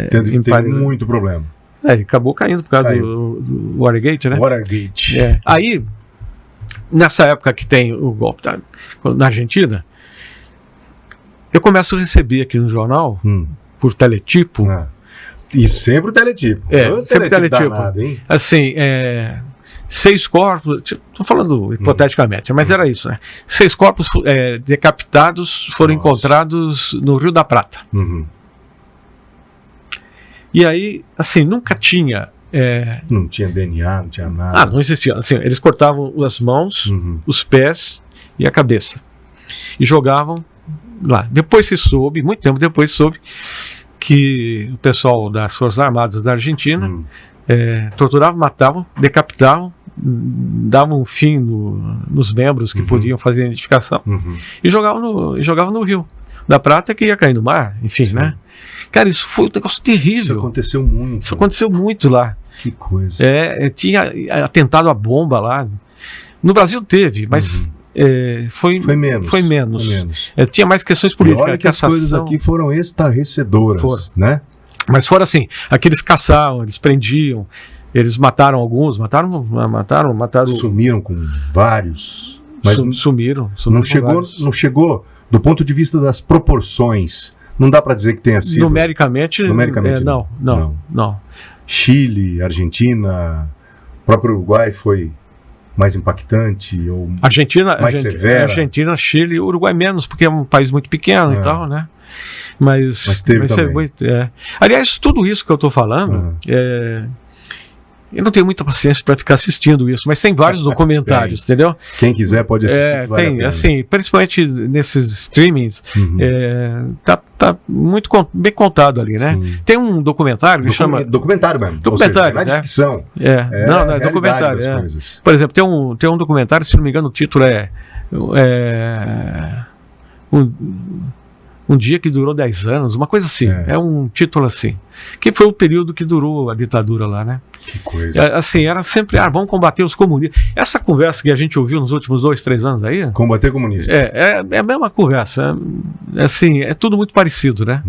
teve muito problema. Ele acabou caindo por causa do Watergate, né? Watergate. Aí, nessa época que tem o golpe na Argentina, eu começo a receber aqui no jornal, por teletipo. E sempre o teletipo. Sempre teletipo. Danado, hein? Assim, 6 corpos, estou falando hipoteticamente, mas era isso, né? 6 corpos decapitados foram encontrados no Rio da Prata. E aí, assim, nunca tinha... Não tinha DNA, não tinha nada. Não existia. Assim, eles cortavam as mãos, os pés e a cabeça. E jogavam lá. Depois se soube, muito tempo depois soube, que o pessoal das Forças Armadas da Argentina torturavam, matavam, decapitavam, davam um fim nos membros que podiam fazer a identificação e jogavam no Rio da Prata, que ia cair no mar, enfim, né? Cara, isso foi um negócio terrível. Isso aconteceu muito. Isso aconteceu muito lá. Que coisa. Tinha atentado à bomba lá. No Brasil teve, mas foi menos. Tinha mais questões políticas. E olha que as coisas aqui foram estarrecedoras, né? Mas foram assim, aqueles caçavam, eles prendiam, eles mataram alguns, mataram. Sumiram com vários. Mas sumiram não chegou, do ponto de vista das proporções, não dá para dizer que tenha sido... Numericamente não. Chile, Argentina, o próprio Uruguai foi mais impactante ou mais severa? Argentina, Chile, Uruguai menos, porque é um país muito pequeno e tal, né? Mas teve também. Aliás, tudo isso que eu estou falando, eu não tenho muita paciência para ficar assistindo isso, mas tem vários documentários, entendeu? Quem quiser pode assistir. Tem, assim, principalmente nesses streamings, tá muito bem contado ali, né? Sim. Tem um documentário que chama... Documentário mesmo. Documentário, ou seja, não é ficção. Não é documentário. Por exemplo, tem um documentário, se não me engano, o título Um dia que durou 10 anos, uma coisa assim, é um título assim, que foi o período que durou a ditadura lá, né? Que coisa. Assim, era sempre, vamos combater os comunistas. Essa conversa que a gente ouviu nos últimos 2, 3 anos aí... Combater comunista. É a mesma conversa, assim, é tudo muito parecido, né?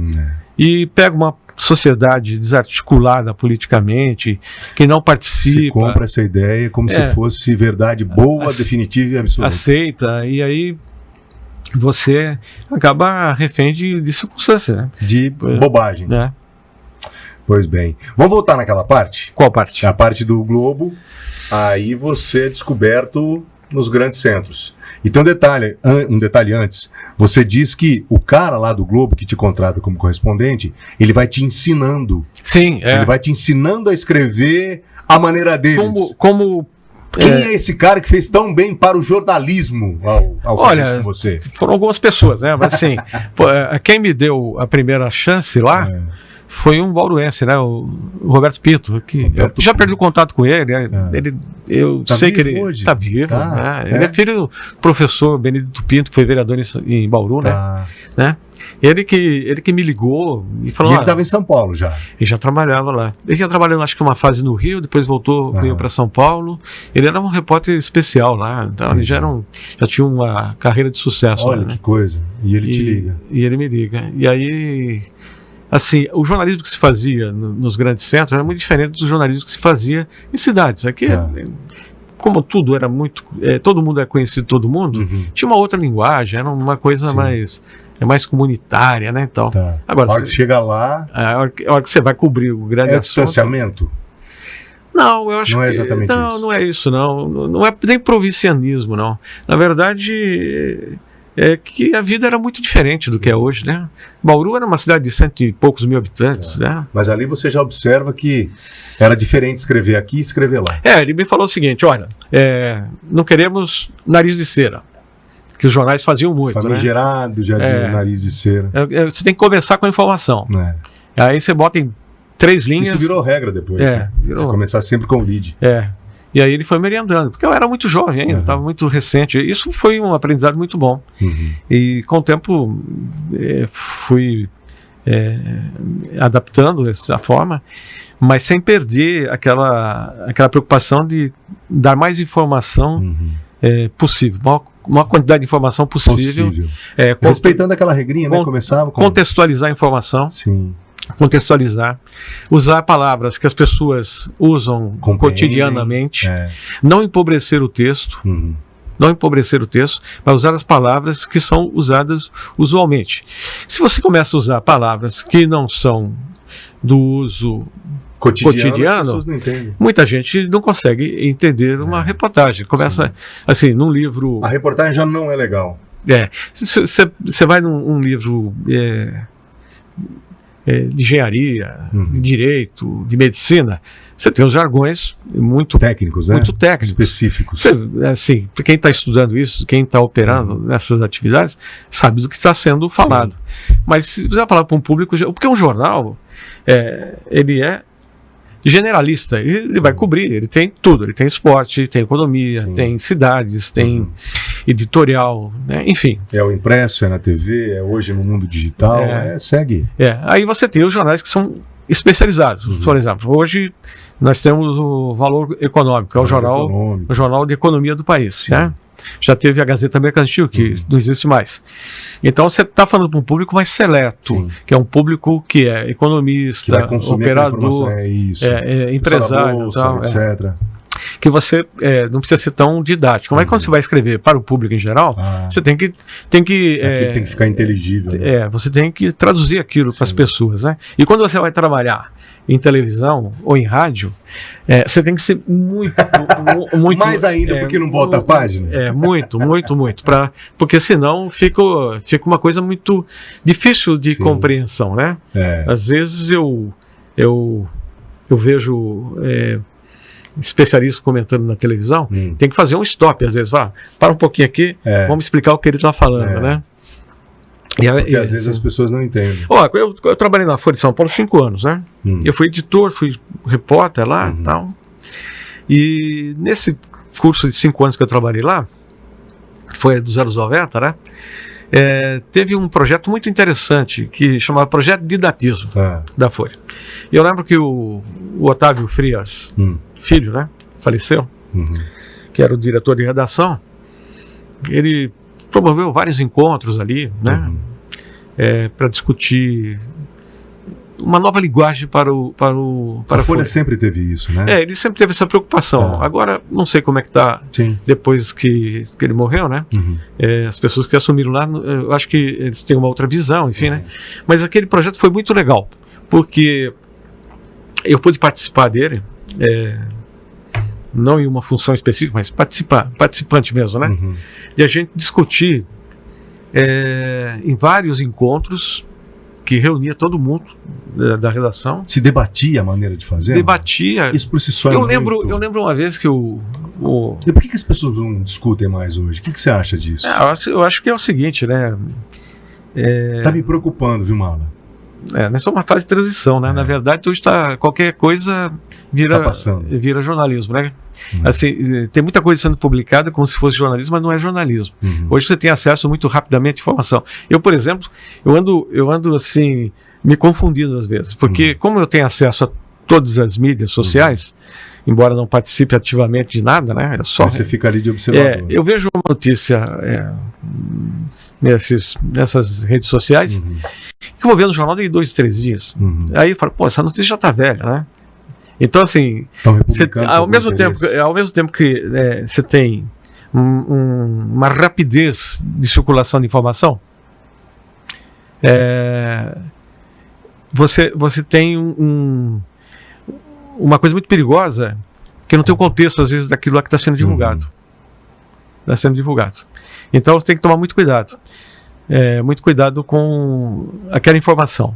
E pega uma sociedade desarticulada politicamente, que não participa... Se compra essa ideia como se fosse verdade boa, definitiva e absoluta. Aceita, e aí... você acaba refém de circunstância, né? De bobagem. Né? Pois bem. Vamos voltar naquela parte? Qual parte? A parte do Globo. Aí você é descoberto nos grandes centros. E tem um detalhe antes. Você diz que o cara lá do Globo que te contrata como correspondente, ele vai te ensinando. Sim, Ele vai te ensinando a escrever a maneira deles. Como quem é esse cara que fez tão bem para o jornalismo ao fazer isso com você? Foram algumas pessoas, né? Mas assim, quem me deu a primeira chance lá foi um bauruense, né? O Roberto Pinto, que eu já perdi o contato com ele. Eu sei que ele está vivo. Né? Ele é filho do professor Benedito Pinto, que foi vereador em Bauru, né? Ele que me ligou e falou... E ele estava em São Paulo já? Ele já trabalhava lá. Ele já trabalhou, acho que uma fase no Rio, depois veio para São Paulo. Ele era um repórter especial lá, então ele já tinha uma carreira de sucesso. Olha lá, que coisa. E ele te liga. E ele me liga. E aí... Assim, o jornalismo que se fazia nos grandes centros era muito diferente do jornalismo que se fazia em cidades. Aqui, como tudo era muito... todo mundo é conhecido de todo mundo, tinha uma outra linguagem, era uma coisa mais comunitária, né? Então, agora, a hora que você chega lá... A hora que você vai cobrir o grande assunto... distanciamento? Não, eu acho que... Não é exatamente isso. Não é isso, não. Não é nem provincianismo, não. Na verdade... é que a vida era muito diferente do que é hoje, né? Bauru era uma cidade de 100 e poucos mil habitantes, né? Mas ali você já observa que era diferente escrever aqui e escrever lá. Ele me falou o seguinte, olha, não queremos nariz de cera, que os jornais faziam muito, famigerado, já de nariz de cera. Você tem que começar com a informação. Aí você bota em 3 linhas... Isso virou regra depois, né? Você começar sempre com o lead. E aí ele foi me orientando, porque eu era muito jovem ainda, estava muito recente. Isso foi um aprendizado muito bom. E com o tempo fui adaptando essa forma, mas sem perder aquela preocupação de dar mais informação possível, maior quantidade de informação possível. Respeitando aquela regrinha, né? Começava com... Contextualizar a informação. Sim. Contextualizar, usar palavras que as pessoas usam cotidianamente, não empobrecer o texto, mas usar as palavras que são usadas usualmente. Se você começa a usar palavras que não são do uso cotidiano, as pessoas não entendem. Muita gente não consegue entender uma reportagem. Começa assim, num livro... A reportagem já não é legal. Você vai num livro de engenharia, de direito, de medicina, você tem os jargões muito técnicos, muito técnicos, específicos. Assim, quem está estudando isso, quem está operando nessas atividades, sabe do que está sendo falado. Mas se você vai falar para um público, porque um jornal, ele é generalista, ele vai cobrir, ele tem tudo, ele tem esporte, tem economia, tem cidades, tem editorial, né? Enfim. É o impresso, é na TV, é hoje no mundo digital, segue. Aí você tem os jornais que são especializados. Por exemplo, hoje nós temos o Valor Econômico, que é o jornal de economia do país, né? Já teve a Gazeta Mercantil, que não existe mais. Então você está falando para um público mais seleto, que é um público que é economista, operador, empresário, bolsa, tal, etc. Que você não precisa ser tão didático. Mas quando você vai escrever para o público em geral, você tem que tem que ficar inteligível. Né? Você tem que traduzir aquilo para as pessoas, né? E quando você vai trabalhar em televisão ou em rádio, você tem que ser muito mais ainda porque não volta a página. Muito, porque senão fica uma coisa muito difícil de compreensão, né? Às vezes eu vejo especialistas comentando na televisão, tem que fazer um stop, às vezes, para um pouquinho aqui, vamos explicar o que ele está falando, né? Porque às vezes as pessoas não entendem. Eu trabalhei na Folha de São Paulo 5 anos, né? Eu fui editor, fui repórter lá e tal. E nesse curso de 5 anos que eu trabalhei lá, que foi dos anos 90, né? Teve um projeto muito interessante que chamava Projeto Didatismo da Folha. E eu lembro que o Otávio Frias Filho, né? Faleceu, que era o diretor de redação. Ele promoveu vários encontros ali, né? Para discutir uma nova linguagem para a Folha sempre teve isso, né? Ele sempre teve essa preocupação. Agora, não sei como é que está depois que ele morreu, né? As pessoas que assumiram lá, eu acho que eles têm uma outra visão, enfim, né? Mas aquele projeto foi muito legal, porque eu pude participar dele, não em uma função específica, mas participante mesmo, né? E a gente discutir em vários encontros que reunia todo mundo da redação. Se debatia a maneira de fazer? Debatia. Isso por si só eu lembro uma vez que E por que as pessoas não discutem mais hoje? O que você acha disso? Eu acho que é o seguinte, né? Tá me preocupando, viu, Mala? Nós somos uma fase de transição, né? Na verdade, hoje qualquer coisa vira jornalismo, né? Assim, tem muita coisa sendo publicada como se fosse jornalismo, mas não é jornalismo. Hoje você tem acesso muito rapidamente à informação. Eu, por exemplo, eu ando assim, me confundindo às vezes, porque como eu tenho acesso a todas as mídias sociais, embora não participe ativamente de nada, né? Você fica ali de observador. Eu vejo uma notícia nessas redes sociais que eu vou ver no jornal de 2, 3 dias. Aí eu falo, essa notícia já está velha, né? Então, assim, ao mesmo tempo que você tem uma rapidez de circulação de informação, você tem uma coisa muito perigosa, que não tem o contexto, às vezes, daquilo lá que está sendo divulgado. Então, você tem que tomar muito cuidado. Muito cuidado com aquela informação.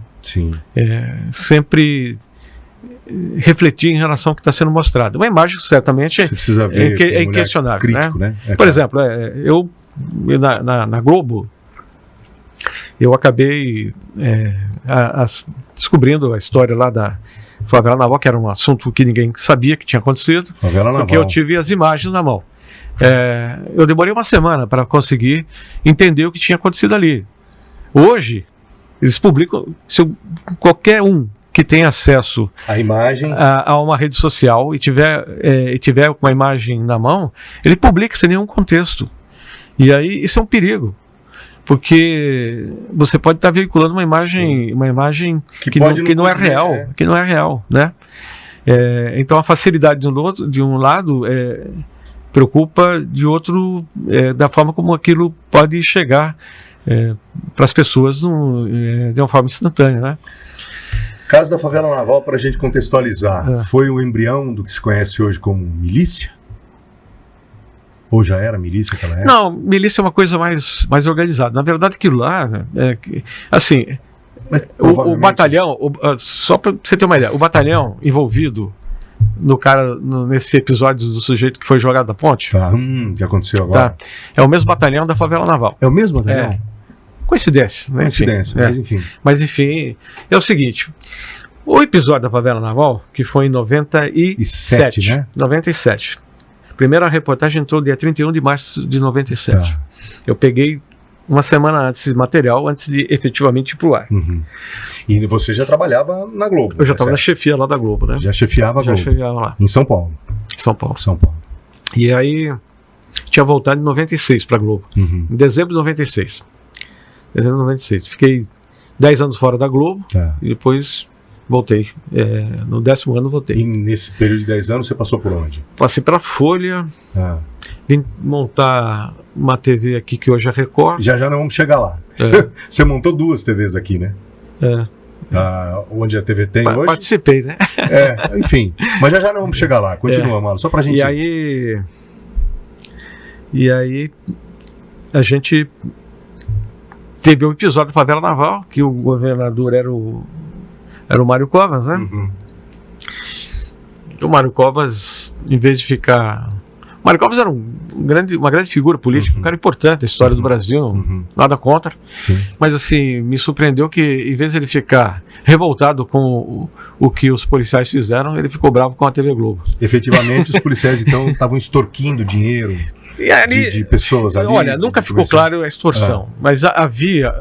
Sempre refletir em relação ao que está sendo mostrado. Uma imagem, certamente, você precisa ver é inquestionável. Crítico, né? Por exemplo, eu na Globo, eu acabei descobrindo a história lá da Favela Naval, que era um assunto que ninguém sabia que tinha acontecido, porque eu tive as imagens na mão. Eu demorei uma semana para conseguir entender o que tinha acontecido ali. Hoje, eles publicam, qualquer um que tem acesso a imagem a uma rede social e tiver uma imagem na mão, ele publica sem nenhum contexto. E aí isso é um perigo, porque você pode estar veiculando uma imagem que não é real, né? Então a facilidade de um lado preocupa de outro, da forma como aquilo pode chegar para as pessoas de uma forma instantânea, né? Caso da Favela Naval, para a gente contextualizar, foi o embrião do que se conhece hoje como milícia? Ou já era milícia aquela época? Não, milícia é uma coisa mais organizada. Na verdade, aquilo lá, assim, Mas, o batalhão, só para você ter uma ideia, o batalhão envolvido nesse episódio do sujeito que foi jogado da ponte. Tá, que aconteceu agora. Tá, é o mesmo batalhão da Favela Naval. É o mesmo batalhão? Coincidência, né? Coincidência, mas enfim, é o seguinte, o episódio da Favela Naval, que foi em 97, né? 97. A primeira reportagem entrou dia 31 de março de 97. Tá. Eu peguei uma semana antes esse material, antes de efetivamente ir pro ar. E você já trabalhava na Globo? Eu já estava na chefia lá da Globo, né? Já chefiava a Globo? Já chefiava lá. Em São Paulo? São Paulo. São Paulo. E aí, tinha voltado em 96 para a Globo. Em dezembro de 96. Dezembro de 96. Fiquei 10 anos fora da Globo e depois voltei. No 10º ano voltei. E nesse período de 10 anos você passou por onde? Passei para a Folha, vim montar uma TV aqui que hoje é Record. Já não vamos chegar lá. Você montou 2 TVs aqui, né? Onde a TV tem hoje? Participei, né? Enfim. Mas já não vamos chegar lá. Continua, Marlon. Só pra gente... E aí a gente teve um episódio da Favela Naval, que o governador era o Mário Covas, né? O Mário Covas, em vez de ficar... O Mário Covas era uma grande figura política, um cara importante da história do Brasil, nada contra. Sim. Mas assim, me surpreendeu que, em vez de ele ficar revoltado com o que os policiais fizeram, ele ficou bravo com a TV Globo. Efetivamente, os policiais então estavam extorquindo dinheiro de pessoas ali. Olha, nunca ficou claro a extorsão, mas havia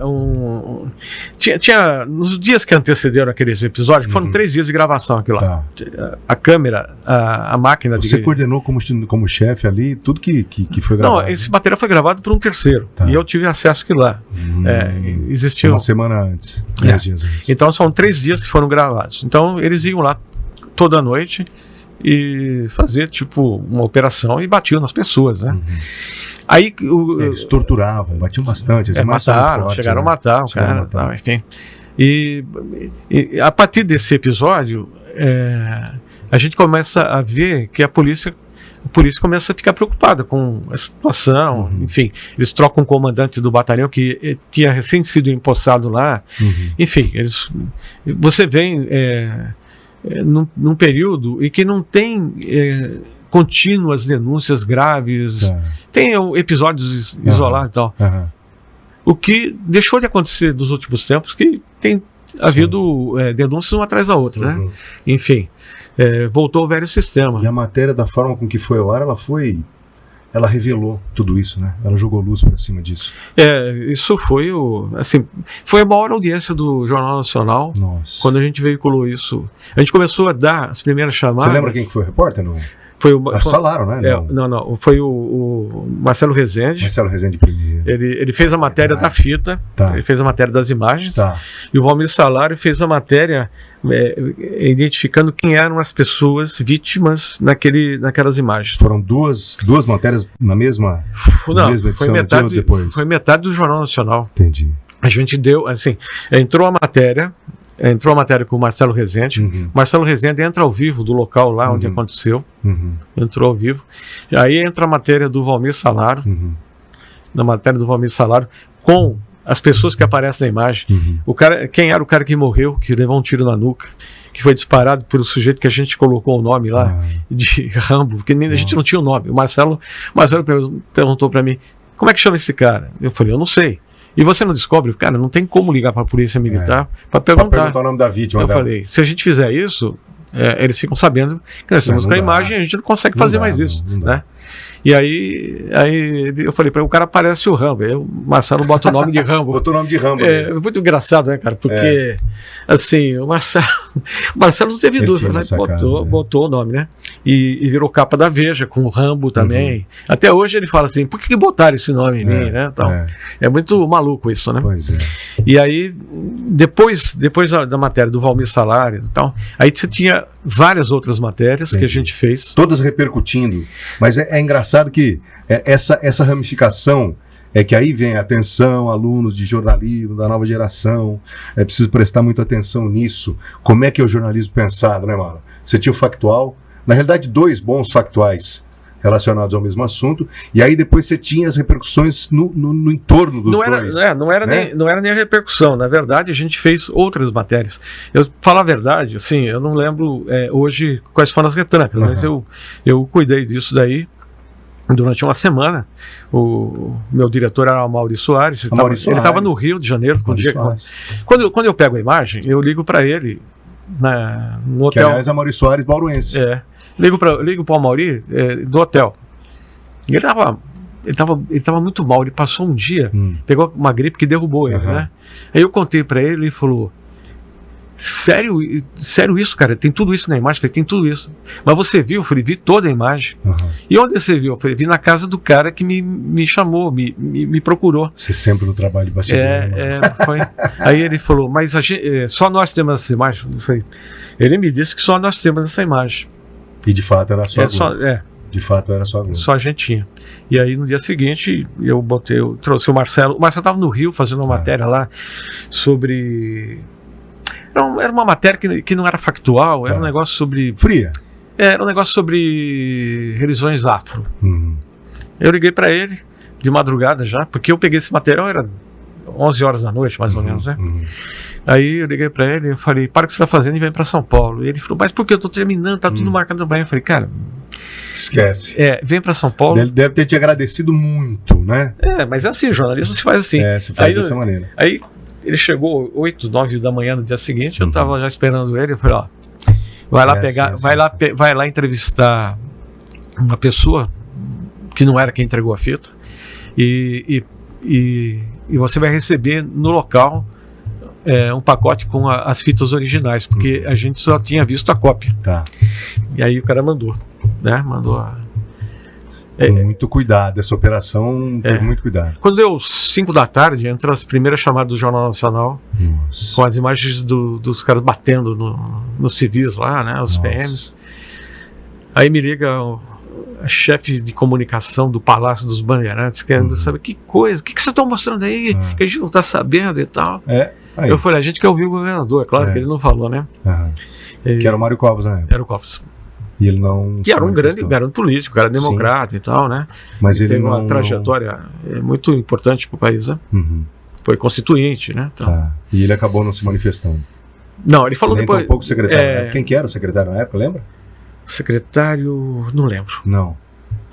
tinha nos dias que antecederam aqueles episódios, que foram 3 dias de gravação aquilo lá. A câmera, a máquina... Você coordenou como chefe ali tudo que foi gravado? Não, esse material foi gravado por um terceiro, e eu tive acesso àquilo lá. Existiu uma semana antes, 10 dias antes. Então são 3 dias que foram gravados. Então eles iam lá toda noite e fazer tipo uma operação e batiam nas pessoas, né? Aí eles torturavam, batiam bastante, mataram, chegaram a matar o cara, tal, enfim. E a partir desse episódio a gente começa a ver que a polícia começa a ficar preocupada com a situação, enfim, eles trocam o comandante do batalhão que tinha recém sido empossado lá, enfim, você vem num período em que não tem contínuas denúncias graves, tem episódios isolados e tal. O que deixou de acontecer nos últimos tempos, que tem havido denúncias uma atrás da outra, né? Enfim, voltou ao velho sistema. E a matéria, da forma com que foi ao ar, ela revelou tudo isso, né? Ela jogou luz para cima disso. Isso foi foi a maior audiência do Jornal Nacional. Nossa. Quando a gente veiculou isso. A gente começou a dar as primeiras chamadas. Você lembra quem que foi o repórter? Não? Falaram, né? Não. Foi o Marcelo Rezende. Marcelo Rezende primeiro. Ele fez a matéria da fita, ele fez a matéria das imagens, e o Valmir Salário fez a matéria identificando quem eram as pessoas vítimas naquelas imagens. Foram duas matérias na mesma edição, foi metade do Jornal Nacional. Entendi. A gente deu, assim, entrou a matéria com o Marcelo Rezende. Marcelo Rezende entra ao vivo do local lá onde aconteceu. Entrou ao vivo. E aí entra a matéria do Valmir Salário. Na matéria do Valmir Salário, com as pessoas que aparecem na imagem. Quem era o cara que morreu, que levou um tiro na nuca, que foi disparado pelo sujeito que a gente colocou o nome lá, de Rambo, porque a gente não tinha o nome. O Marcelo perguntou para mim, como é que chama esse cara? Eu falei, eu não sei. E você não descobre? Cara, não tem como ligar para a polícia militar para perguntar. O nome da vítima. Eu falei, se a gente fizer isso, eles ficam sabendo que nós temos a imagem e a gente não consegue fazer mais isso, né? E aí eu falei para ele, o cara parece o Rambo. Aí o Marcelo bota o nome de Rambo. Botou o nome de Rambo. É muito engraçado, né, cara? Porque, assim, o Marcelo não teve dúvida, né? Botou o nome, né? E virou capa da Veja, com o Rambo também. Até hoje ele fala assim, por que botaram esse nome em mim, né? Então, é muito maluco isso, né? Pois é. E aí, depois da matéria do Valmir Salário e tal, aí você tinha várias outras matérias que a gente fez. Todas repercutindo. Mas é engraçado que essa ramificação é que aí vem atenção, alunos de jornalismo, da nova geração, é preciso prestar muita atenção nisso. Como é que é o jornalismo pensado, né, Marlon? Você tinha o factual, na realidade 2 bons factuais relacionados ao mesmo assunto, e aí depois você tinha as repercussões no entorno dos dois. Não era nem a repercussão, na verdade a gente fez outras matérias. Eu falo a verdade, assim, eu não lembro hoje quais foram as retrancas, mas eu cuidei disso daí durante uma semana. O meu diretor era o Maurício Soares, ele estava no Rio de Janeiro. Quando eu pego a imagem, eu ligo para ele no hotel. Que aliás é Maurício Soares bauruense. Ligo para o Mauri do hotel. E ele tava muito mal, ele passou um dia, pegou uma gripe que derrubou ele, né? Aí eu contei para ele, ele falou: sério isso, cara? Tem tudo isso na imagem? Eu falei: tem tudo isso. Mas você viu? Eu falei: vi toda a imagem. E onde você viu? Eu falei: vi na casa do cara que me chamou, me procurou. Você sempre no trabalho de bastidor. Foi. Aí ele falou: mas só nós temos essa imagem? Eu falei: ele me disse que só nós temos essa imagem. E de fato era só de fato era só a gente tinha. E aí no dia seguinte eu trouxe o Marcelo. O Marcelo estava no Rio fazendo uma matéria lá sobre... Era uma matéria que não era factual, era um negócio sobre... Fria. Era um negócio sobre religiões afro. Eu liguei para ele de madrugada já, porque eu peguei esse material, era 11 horas da noite, mais ou menos, né? Aí eu liguei pra ele e falei: para o que você tá fazendo e vem pra São Paulo. E ele falou: mas por que eu tô terminando, tá tudo marcado bem. Eu falei: cara, esquece. Vem pra São Paulo. Ele deve ter te agradecido muito, né? Mas é assim, o jornalismo se faz assim. Se faz dessa maneira. Aí ele chegou 8, 9 da manhã no dia seguinte, eu tava já esperando ele, eu falei: ó, vai lá entrevistar uma pessoa que não era quem entregou a fita e você vai receber no local um pacote com as fitas originais, porque a gente só tinha visto a cópia. E aí o cara mandou, né? Com muito cuidado, essa operação teve muito cuidado. Quando deu 5 da tarde, entra as primeiras chamadas do Jornal Nacional. Nossa. Com as imagens dos caras batendo nos civis lá, né? Os PMs. Aí me liga a chefe de comunicação do Palácio dos Bandeirantes, querendo saber que coisa, o que vocês estão mostrando aí, que a gente não está sabendo e tal. Eu falei: a gente quer ouvir o governador, claro que ele não falou, né? Que era o Mário Covas, né? Era o Covas. E ele não... Que era um grande político, era democrata e tal, né? Mas ele teve uma trajetória muito importante para o país, né? Foi constituinte, né? Então. E ele acabou não se manifestando. Não, ele falou nem depois... Nem pouco secretário. Quem que era o secretário na época, lembra? Secretário... não lembro. Não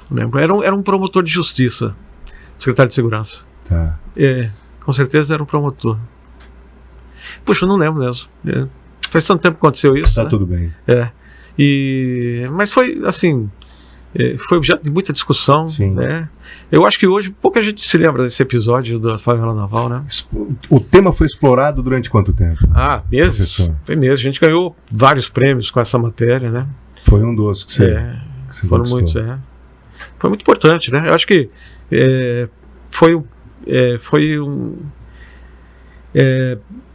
lembro. Era um promotor de justiça, secretário de segurança. Com certeza era um promotor. Puxa, eu não lembro mesmo. Faz tanto tempo que aconteceu isso. Tudo bem. Mas foi assim, foi objeto de muita discussão, né? Eu acho que hoje pouca gente se lembra desse episódio da favela naval, né? O tema foi explorado durante quanto tempo? Meses. Professor? Foi meses. A gente ganhou vários prêmios com essa matéria, né? Foi um dos que você foram muitos, Foi muito importante, né? Eu acho que foi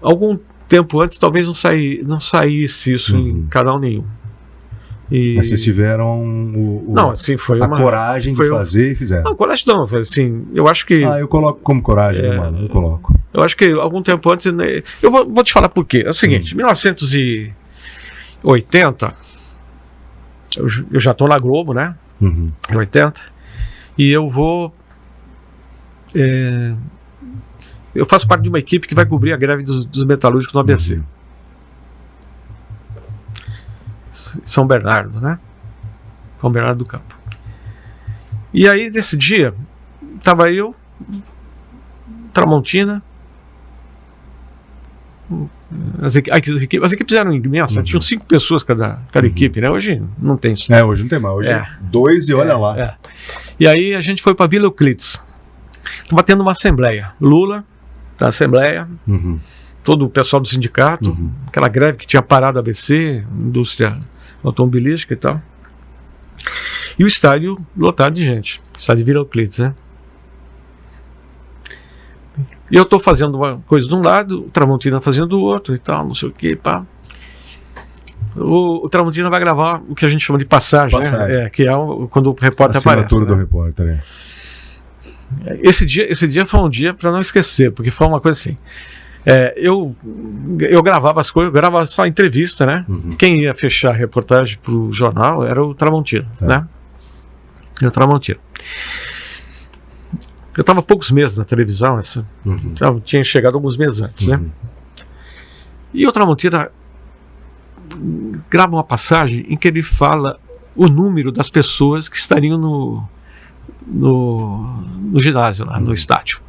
algum tempo antes talvez não saísse isso em canal nenhum. Mas vocês tiveram foi a coragem de fazer e fizeram. Não, coragem não, assim, eu acho que... eu coloco como coragem, mano, eu coloco. Eu acho que algum tempo antes... Né, eu vou te falar por quê. É o seguinte, em 1980, eu já estou na Globo, né? Em 80, e eu vou... eu faço parte de uma equipe que vai cobrir a greve dos metalúrgicos no ABC. São Bernardo, né? São Bernardo do Campo. E aí, nesse dia, estava eu, Tramontina, as equipes eram imensas, tinham 5 pessoas cada equipe, né? Hoje não tem isso. Hoje não tem mais, hoje 2 e olha lá. E aí a gente foi para Vila Euclides. Estava tendo uma assembleia. Lula, da assembleia, todo o pessoal do sindicato, aquela greve que tinha parado a ABC, indústria automobilística e tal. E o estádio lotado de gente, estádio de Vila Euclides, né? E eu estou fazendo uma coisa de um lado, o Tramontina fazendo do outro e tal, não sei o que, pá. O Tramontina vai gravar o que a gente chama de passagem. Né? Que é quando o repórter aparece. Assinatura do repórter, Esse dia foi um dia para não esquecer, porque foi uma coisa assim. Eu gravava as coisas, eu gravava só entrevista, né? Quem ia fechar a reportagem pro jornal era o Tramontina, né? Era o Tramontina. Eu estava há poucos meses na televisão, tinha chegado alguns meses antes, né? E o Tramontina grava uma passagem em que ele fala o número das pessoas que estariam no ginásio, lá no estádio.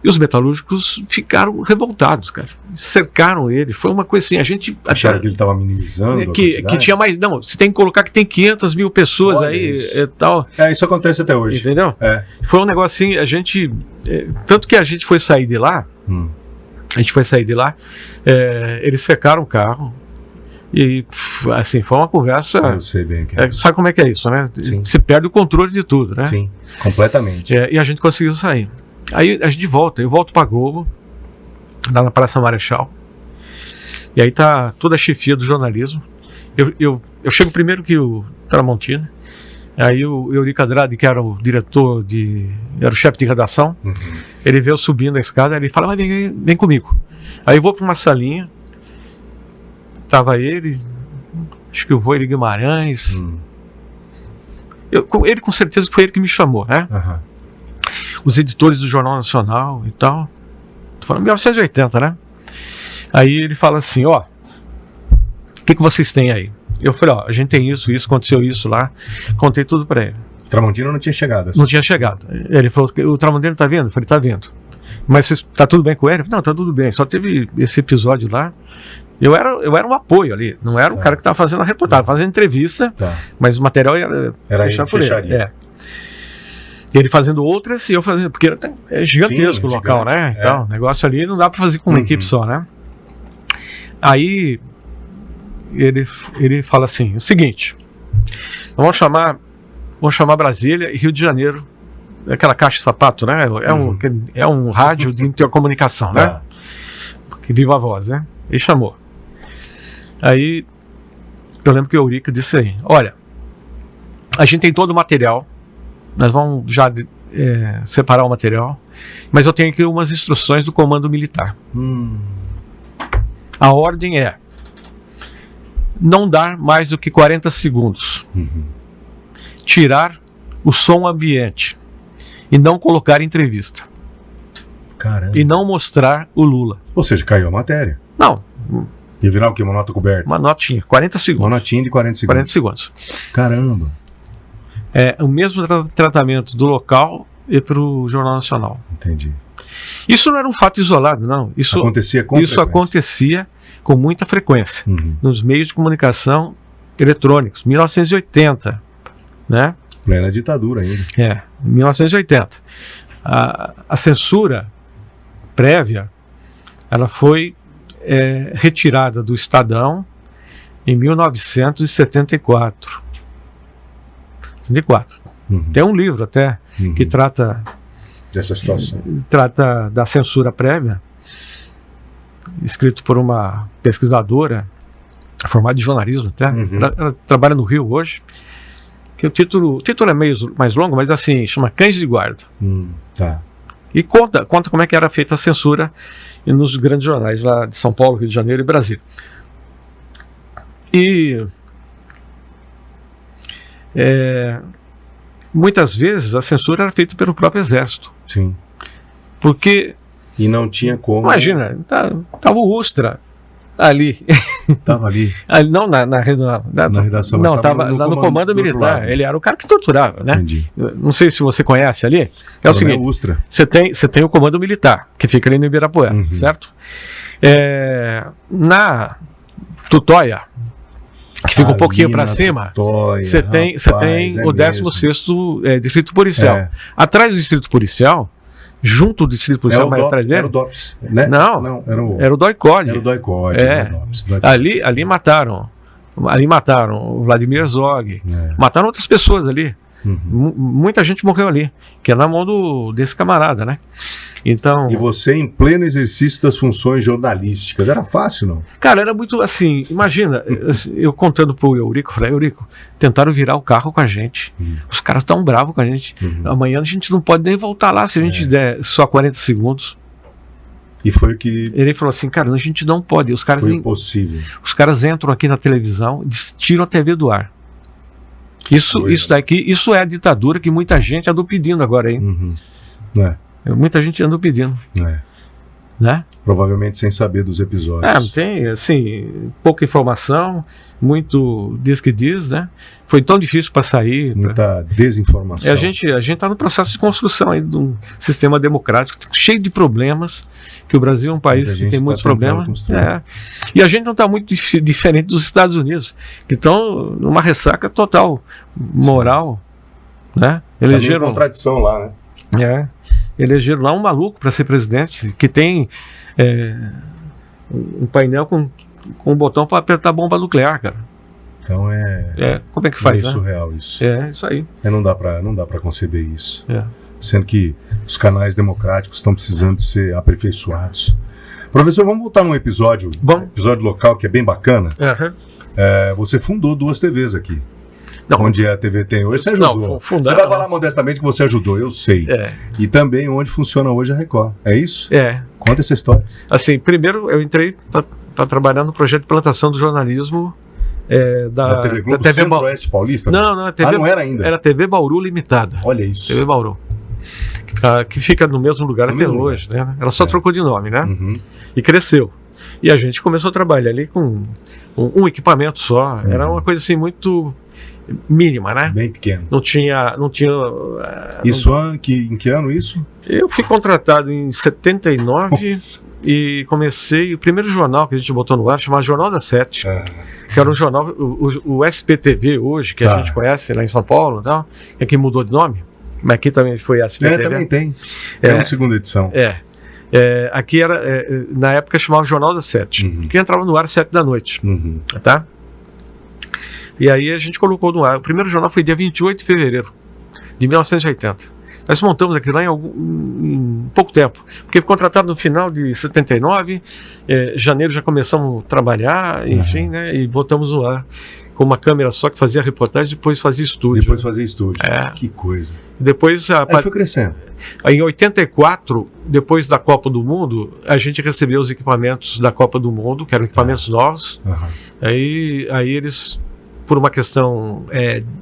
E os metalúrgicos ficaram revoltados, cara. Cercaram ele. Foi uma coisa assim, a gente acharam que ele estava minimizando que tinha mais. Não, você tem que colocar que tem 500 mil pessoas. Olha aí e tal. Isso acontece até hoje. Entendeu? Foi um negócio assim, a gente. Tanto que a gente foi sair de lá. Eles cercaram o carro. E assim, foi uma conversa. Eu sei bem que é. Sabe como é que é isso, né? Sim. Você perde o controle de tudo, né? Sim, completamente. E a gente conseguiu sair. Aí a gente volta, eu volto pra Globo, lá na Praça Marechal. E aí tá toda a chefia do jornalismo. Eu chego primeiro que o Tramontina. Aí o Eurico Andrade, que era o diretor era o chefe de redação, ele veio subindo a escada, ele fala, vem comigo. Aí eu vou pra uma salinha, tava ele, acho que o Voire Guimarães. Ele com certeza foi ele que me chamou, né? Os editores do Jornal Nacional e tal. Tô falando 1980, né? Aí ele fala assim, o que vocês têm aí? Eu falei, a gente tem isso, aconteceu isso lá. Contei tudo pra ele. O Tramontina não tinha chegado. Não tinha chegado. Ele falou, o Tramontina tá vindo? Eu falei, tá vindo. Mas tá tudo bem com ele? Eu falei, não, tá tudo bem. Só teve esse episódio lá. Eu era um apoio ali. Não era o cara que tava fazendo a reportagem, fazendo entrevista. Mas o material era ele por ele. Ele fazendo outras e eu fazendo, porque é gigantesco o local, né? Então, o negócio ali não dá para fazer com uma equipe só, né? Aí ele fala assim, o seguinte, vamos chamar Brasília e Rio de Janeiro, aquela caixa de sapato, né? É um rádio de intercomunicação, né? Que viva a voz, né? Ele chamou. Aí eu lembro que o Eurico disse aí, olha, a gente tem todo o material, nós vamos já separar o material, mas eu tenho aqui umas instruções do comando militar. A ordem é não dar mais do que 40 segundos, tirar o som ambiente e não colocar entrevista. Caramba. E não mostrar o Lula. Ou seja, caiu a matéria. Não. Ia virar o quê? Uma nota coberta? Uma notinha, 40 segundos. Uma notinha de 40 segundos. 40 segundos. Caramba. O mesmo tratamento do local e para o Jornal Nacional. Entendi. Isso não era um fato isolado, não. Isso acontecia com muita frequência nos meios de comunicação eletrônicos. 1980, né? Plena ditadura ainda. 1980. A censura prévia, ela foi retirada do Estadão em 1974. Tem um livro até que trata dessa situação. Trata da censura prévia, escrito por uma pesquisadora formada em jornalismo até. Ela trabalha no Rio hoje. Que o título é meio mais longo, mas assim, chama Cães de Guarda. E conta como é que era feita a censura nos grandes jornais lá de São Paulo, Rio de Janeiro e Brasília. E muitas vezes a censura era feita pelo próprio exército. Sim. Porque... E não tinha como... Imagina, tava o Ustra ali. Estava ali. Não, na redação. Não, estava lá no comando militar. Ele era o cara que torturava, né? Entendi. Não sei se você conhece ali. É o seguinte, Ustra. Você tem o comando militar, que fica ali no Ibirapuera, certo? Na Tutóia, que fica um pouquinho para cima, você tem o 16º Distrito Policial. Atrás do Distrito Policial, junto do Distrito Policial, mais atrás dele... Era o DOPS, né? Não, era o DOI-CODE. Era o DOI-CODE. Ali mataram o Vladimir Herzog, mataram outras pessoas ali. Muita gente morreu ali, que é na mão desse camarada, né? Então, e você em pleno exercício das funções jornalísticas, era fácil, não? cara, era muito assim, imagina, eu contando pro Eurico, falei, Eurico, tentaram virar o carro com a gente, os caras estão bravos com a gente, amanhã a gente não pode nem voltar lá se a gente der só 40 segundos. E foi o que... Ele falou assim, cara, a gente não pode, os caras, foi impossível. Os caras entram aqui na televisão, tiram a TV do ar. Isso é a ditadura que muita gente andou pedindo agora aí. Muita gente andou pedindo. Né? Provavelmente sem saber dos episódios. Tem, assim, pouca informação, muito diz que diz, né? Foi tão difícil para sair. Muita desinformação. A gente está no processo de construção aí de um sistema democrático cheio de problemas, que o Brasil é um país que tem muitos problemas. E a gente não está muito diferente dos Estados Unidos, que estão numa ressaca total, moral. Né? Elegeram contradição lá, né? Elegeram lá um maluco para ser presidente, que tem um painel com um botão para apertar a bomba nuclear, cara. Então como é que faz, né? Surreal isso. Isso aí. Não dá para conceber isso. Sendo que os canais democráticos estão precisando de ser aperfeiçoados. Professor, vamos voltar num episódio local que é bem bacana. Você fundou 2 TVs aqui. Não, onde a TV tem hoje, você ajudou. Você vai falar modestamente que você ajudou, eu sei. E também onde funciona hoje a Record. É isso? Conta essa história. Assim, primeiro eu entrei para trabalhar no projeto de plantação do jornalismo da TV Globo, da TV Centro-Oeste Paulista? Não, a TV, não era ainda. Era a TV Bauru Limitada. Olha isso. TV Bauru. Que fica no mesmo lugar até hoje, né? Ela só trocou de nome, né? E cresceu. E a gente começou a trabalhar ali com um equipamento só. Era uma coisa assim muito mínima, né? Bem pequeno. Não tinha isso em que ano isso? Eu fui contratado em 79. Nossa. E comecei, o primeiro jornal que a gente botou no ar chamava Jornal da Sete, que era um jornal, o SPTV hoje, que a gente conhece lá em São Paulo e tal, que mudou de nome, mas aqui também foi SPTV. Também tem. É uma segunda edição. Aqui era, na época chamava Jornal da Sete, que entrava no ar às 7 da noite, tá? E aí a gente colocou no ar, o primeiro jornal foi dia 28 de fevereiro de 1980. Nós montamos aquilo lá em pouco tempo, porque foi contratado no final de 79, janeiro já começamos a trabalhar, enfim, né, e botamos no ar com uma câmera só que fazia reportagem, depois fazia estúdio. Que coisa. Depois foi crescendo. Em 84, depois da Copa do Mundo, a gente recebeu os equipamentos da Copa do Mundo, que eram equipamentos novos. Aí eles, por uma questão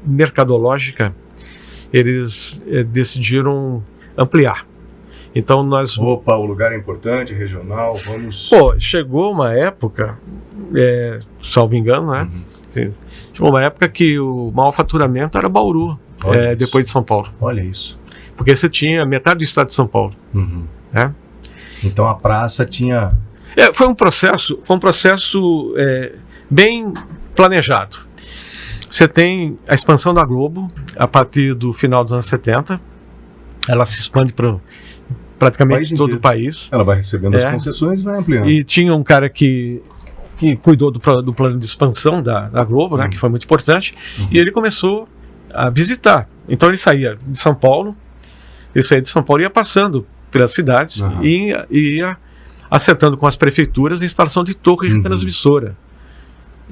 mercadológica, eles decidiram ampliar. Então nós... o lugar é importante, regional, vamos... chegou uma época, salvo engano, né? Chegou uma época que o maior faturamento era Bauru, depois de São Paulo. Olha isso. Porque você tinha metade do estado de São Paulo. Então a praça tinha... Foi um processo bem planejado. Você tem a expansão da Globo a partir do final dos anos 70. Ela se expande para praticamente todo o país. Ela vai recebendo as concessões e vai ampliando. E tinha um cara que cuidou do plano de expansão da Globo, né, que foi muito importante. E ele começou a visitar. Então ele saía de São Paulo, e ia passando pelas cidades e ia acertando com as prefeituras a instalação de torre retransmissora.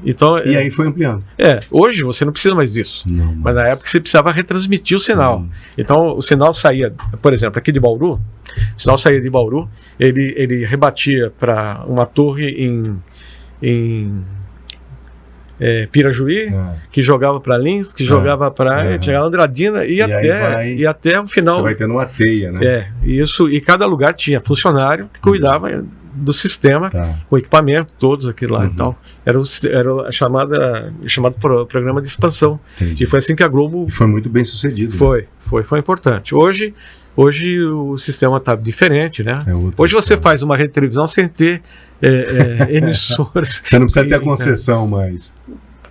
Então, e aí foi ampliando. Hoje você não precisa mais disso. Mas na época você precisava retransmitir o sinal. Então o sinal saía, por exemplo, aqui de Bauru, o sinal saía de Bauru, ele rebatia para uma torre em Pirajuí, que jogava para Lins, que jogava para Andradina e até o final. Você vai tendo uma teia, né? E cada lugar tinha funcionário que cuidava do sistema, o equipamento, todos aquilo lá e tal. Era chamado programa de expansão. Entendi. E foi assim que a Globo... E foi muito bem sucedido. Foi importante. Hoje o sistema está diferente, né? Hoje você faz uma rede de televisão sem ter emissoras. Você não precisa ter a concessão mais.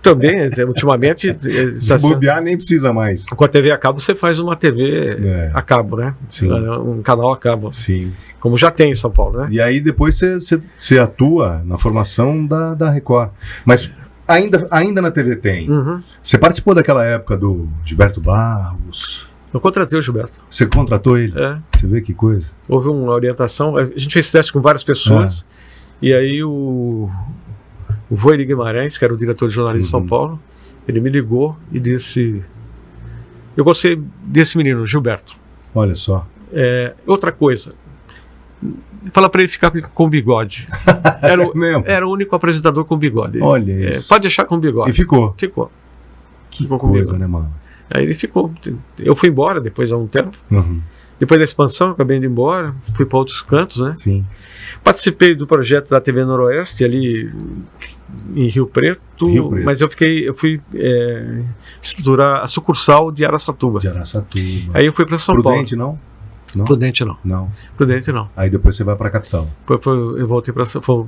Também, ultimamente... Se bobear, nem precisa mais. Com a TV a cabo, você faz uma TV a cabo, né? Sim. Um canal a cabo. Sim. Como já tem em São Paulo, né? E aí depois você atua na formação da Record. Mas ainda na TV tem. Você participou daquela época do Gilberto Barros? Eu contratei o Gilberto. Você contratou ele? É. Você vê que coisa. Houve uma orientação. A gente fez teste com várias pessoas. E aí o Voiri Guimarães, que era o diretor de jornalismo de São Paulo, ele me ligou e disse: eu gostei desse menino, Gilberto. Olha só. Outra coisa, fala para ele ficar com bigode. Era o único apresentador com bigode. Olha isso. Pode deixar com bigode. E ficou. Ficou. Que coisa, né, mano? Aí ele ficou. Eu fui embora depois de um tempo. Depois da expansão, acabei indo embora. Fui para outros cantos, né? Sim. Participei do projeto da TV Noroeste, ali em Rio Preto. Mas eu fui estruturar a sucursal de Araçatuba. Aí eu fui para São Paulo. Prudente, não? Prudente, não. Prudente, não. Aí depois você vai para a capital. Eu voltei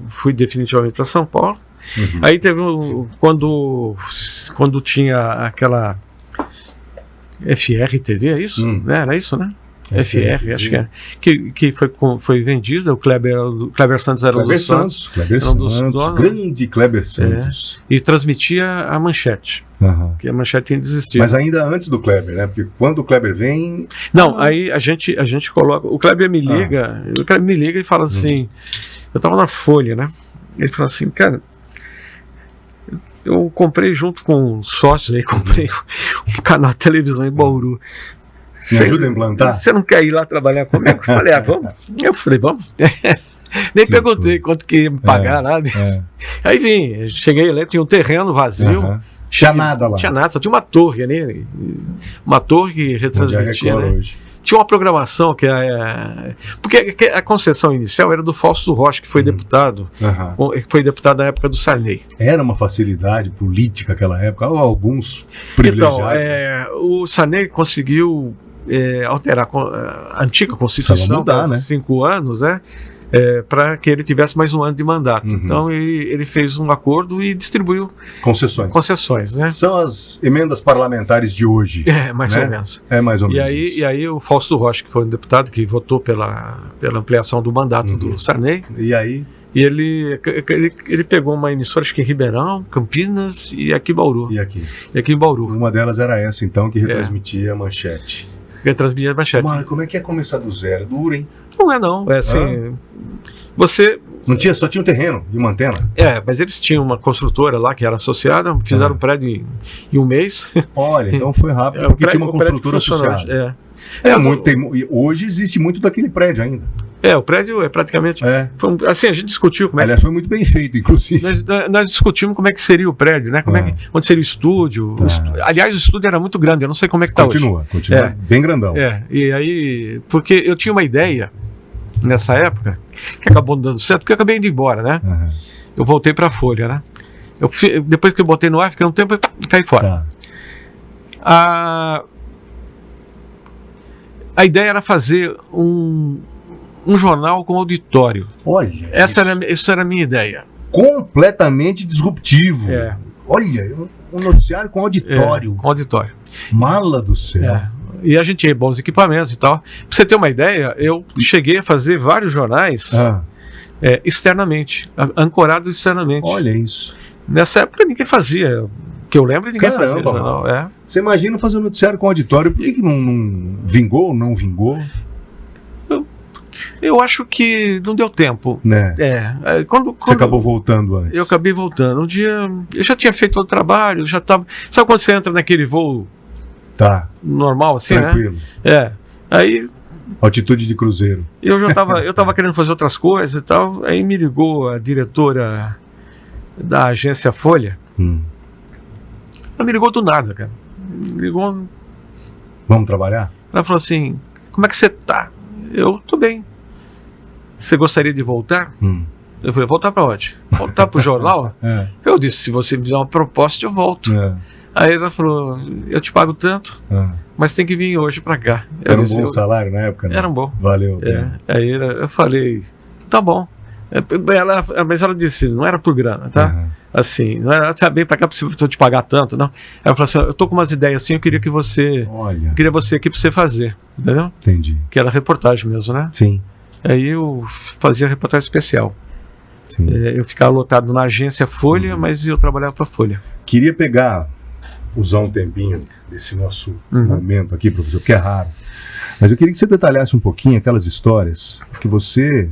fui definitivamente para São Paulo. Aí teve quando tinha aquela FR TV, é isso? Era isso, né? FR, acho que era. Que foi vendida, o Kleber Santos era um dos donos. Grande Kleber Santos. E transmitia a Manchete. Que a Manchete tinha desistido. Mas ainda antes do Kleber, né? Porque quando o Kleber vem... Não, aí a gente coloca... O Kleber me liga, e fala assim... Eu estava na Folha, né? Ele fala assim, cara... Eu comprei junto com sócios aí, comprei um canal de televisão em Bauru. Me ajuda a implantar? Você não quer ir lá trabalhar comigo? Eu falei, vamos. Eu falei, vamos. Nem perguntei quanto que ia me pagar, nada. Aí vim, cheguei lá, tinha um terreno vazio. Tinha nada lá. Tinha nada, só tinha uma torre ali. Uma torre que retransmitia, né? Tinha uma programação que porque a concessão inicial era do Fausto Rocha, que foi deputado, na época do Sarney. Era uma facilidade política naquela época, ou alguns privilegiados? Então, o Sarney conseguiu alterar a antiga Constituição por 5 anos, né? Para que ele tivesse mais um ano de mandato. Então ele fez um acordo e distribuiu concessões, né? São as emendas parlamentares de hoje. Mais ou menos. Mais ou menos. E aí o Fausto Rocha, que foi um deputado que votou pela ampliação do mandato do Sarney. E aí? E ele pegou uma emissora, acho que em Ribeirão, Campinas e aqui em Bauru. E aqui em Bauru. Uma delas era essa, então, que retransmitia a Manchete. Retransmitia a Manchete. Mano, como é que é começar do zero? Duro, hein? Não é não, assim... Você... Só tinha um terreno e uma antena? Mas eles tinham uma construtora lá que era associada, fizeram um prédio em um mês. Olha, então foi rápido, porque tinha uma construtora associada. Hoje existe muito daquele prédio ainda. O prédio é praticamente... assim, a gente discutiu como Aliás, foi muito bem feito, inclusive. Nós discutimos como é que seria o prédio, né? Onde seria o estúdio. Aliás, o estúdio era muito grande, eu não sei como é que está hoje. Continua bem grandão. E aí... Porque eu tinha uma ideia, nessa época, que acabou não dando certo, porque eu acabei indo embora, né? Eu voltei para a Folha, né? Depois que eu botei no ar, fiquei um tempo e caí fora. A ideia era fazer um jornal com auditório. Olha, essa era a minha ideia. Completamente disruptivo. Olha, um noticiário com auditório. Com auditório. Mala do céu. E a gente tinha bons equipamentos e tal. Pra você ter uma ideia, eu cheguei a fazer vários jornais externamente, ancorados externamente. Olha isso. Nessa época ninguém fazia. Que eu lembro, ninguém fazia jornal. Você imagina fazer um noticiário com auditório, por que não vingou, não vingou? Eu acho que não deu tempo. Quando você acabou voltando antes. Eu acabei voltando. Um dia, eu já tinha feito todo o trabalho, já estava... Sabe quando você entra naquele voo normal, assim, tranquilo, né? Aí... Altitude de cruzeiro. Eu já estava querendo fazer outras coisas e tal, aí me ligou a diretora da agência Folha. Ela me ligou do nada, cara. Me ligou... Vamos trabalhar? Ela falou assim, como é que você tá? Eu tô bem. Você gostaria de voltar? Eu falei, voltar para onde? Voltar pro jornal? Eu disse, se você me fizer uma proposta, eu volto. Aí ela falou, eu te pago tanto, mas tem que vir hoje para cá. Era um bom salário na época, né? Era um bom. Valeu. Aí eu falei, tá bom. Mas ela disse, não era por grana, tá? Assim, não era saber para cá pra eu te pagar tanto, não. Ela falou assim, eu tô com umas ideias assim, eu queria que você... Queria você aqui para você fazer, entendeu? Entendi. Que era reportagem mesmo, né? Sim. Aí eu fazia reportagem especial. Sim. Eu ficava lotado na agência Folha, mas eu trabalhava para a Folha. Queria usar um tempinho desse nosso momento aqui, professor, que é raro. Mas eu queria que você detalhasse um pouquinho aquelas histórias que você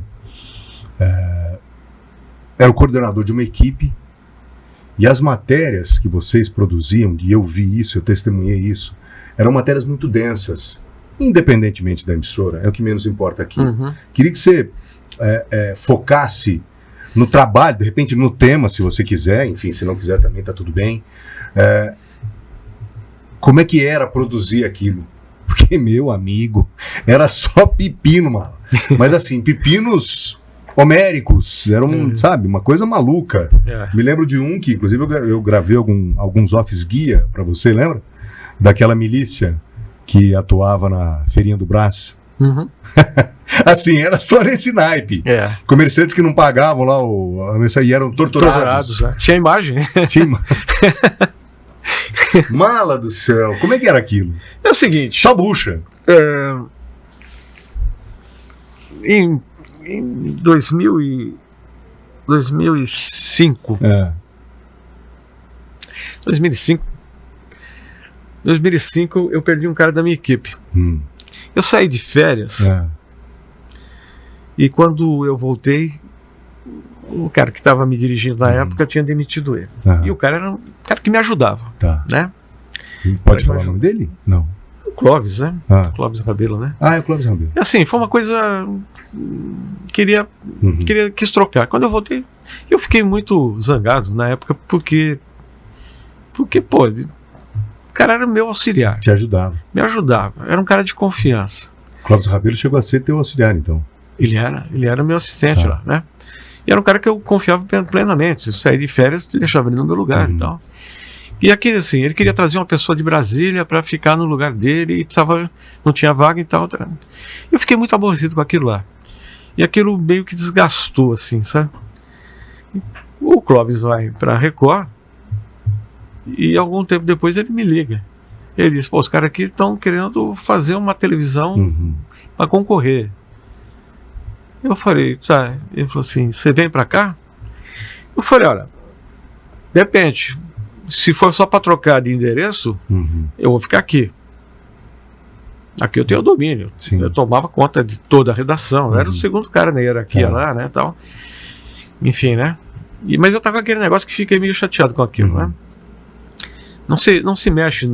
era o coordenador de uma equipe e as matérias que vocês produziam, e eu vi isso, eu testemunhei isso, eram matérias muito densas, independentemente da emissora, é o que menos importa aqui. Queria que você focasse no trabalho, de repente no tema, se você quiser, enfim, se não quiser também está tudo bem. Como é que era produzir aquilo? Porque, meu amigo, era só pepino, mano. Mas assim, pepinos homéricos, eram, sabe, uma coisa maluca. Me lembro de um que, inclusive, eu gravei alguns offs guia para você, lembra? Daquela milícia que atuava na Feirinha do Brás. Assim, era só nesse naipe. Comerciantes que não pagavam lá a mensagem e eram torturados. Tinha imagem. Mala do céu, como é que era aquilo? É o seguinte. Só bucha. Em 2005. 2005 eu perdi um cara da minha equipe. Eu saí de férias e quando eu voltei, o cara que estava me dirigindo na época tinha demitido ele. E o cara era um cara que me ajudava. Né? Pode falar o nome dele? Não. O Clóvis, né? Clóvis Rabelo, né? É o Clóvis Rabelo. Assim, foi uma coisa... Quis trocar. Quando eu voltei, eu fiquei muito zangado na época, porque pô, o cara era meu auxiliar. Te ajudava. Me ajudava. Era um cara de confiança. Clóvis Rabelo chegou a ser teu auxiliar, então. Ele era meu assistente lá, né? E era um cara que eu confiava plenamente. Eu saí de férias e deixava ele no meu lugar e tal. E aqui, assim, ele queria trazer uma pessoa de Brasília para ficar no lugar dele e não tinha vaga e tal. Eu fiquei muito aborrecido com aquilo lá. E aquilo meio que desgastou, assim, sabe? O Clóvis vai para Record e algum tempo depois ele me liga. Ele diz, pô, os caras aqui estão querendo fazer uma televisão para concorrer. Eu falei, sabe? Ele falou assim, você vem para cá? Eu falei, olha, depende. Se for só para trocar de endereço, eu vou ficar aqui. Aqui eu tenho o domínio. Eu tomava conta de toda a redação. Eu era o segundo cara na hierarquia lá, né, tal. Enfim, né? Mas eu tava com aquele negócio que fiquei meio chateado com aquilo, né? Não se mexe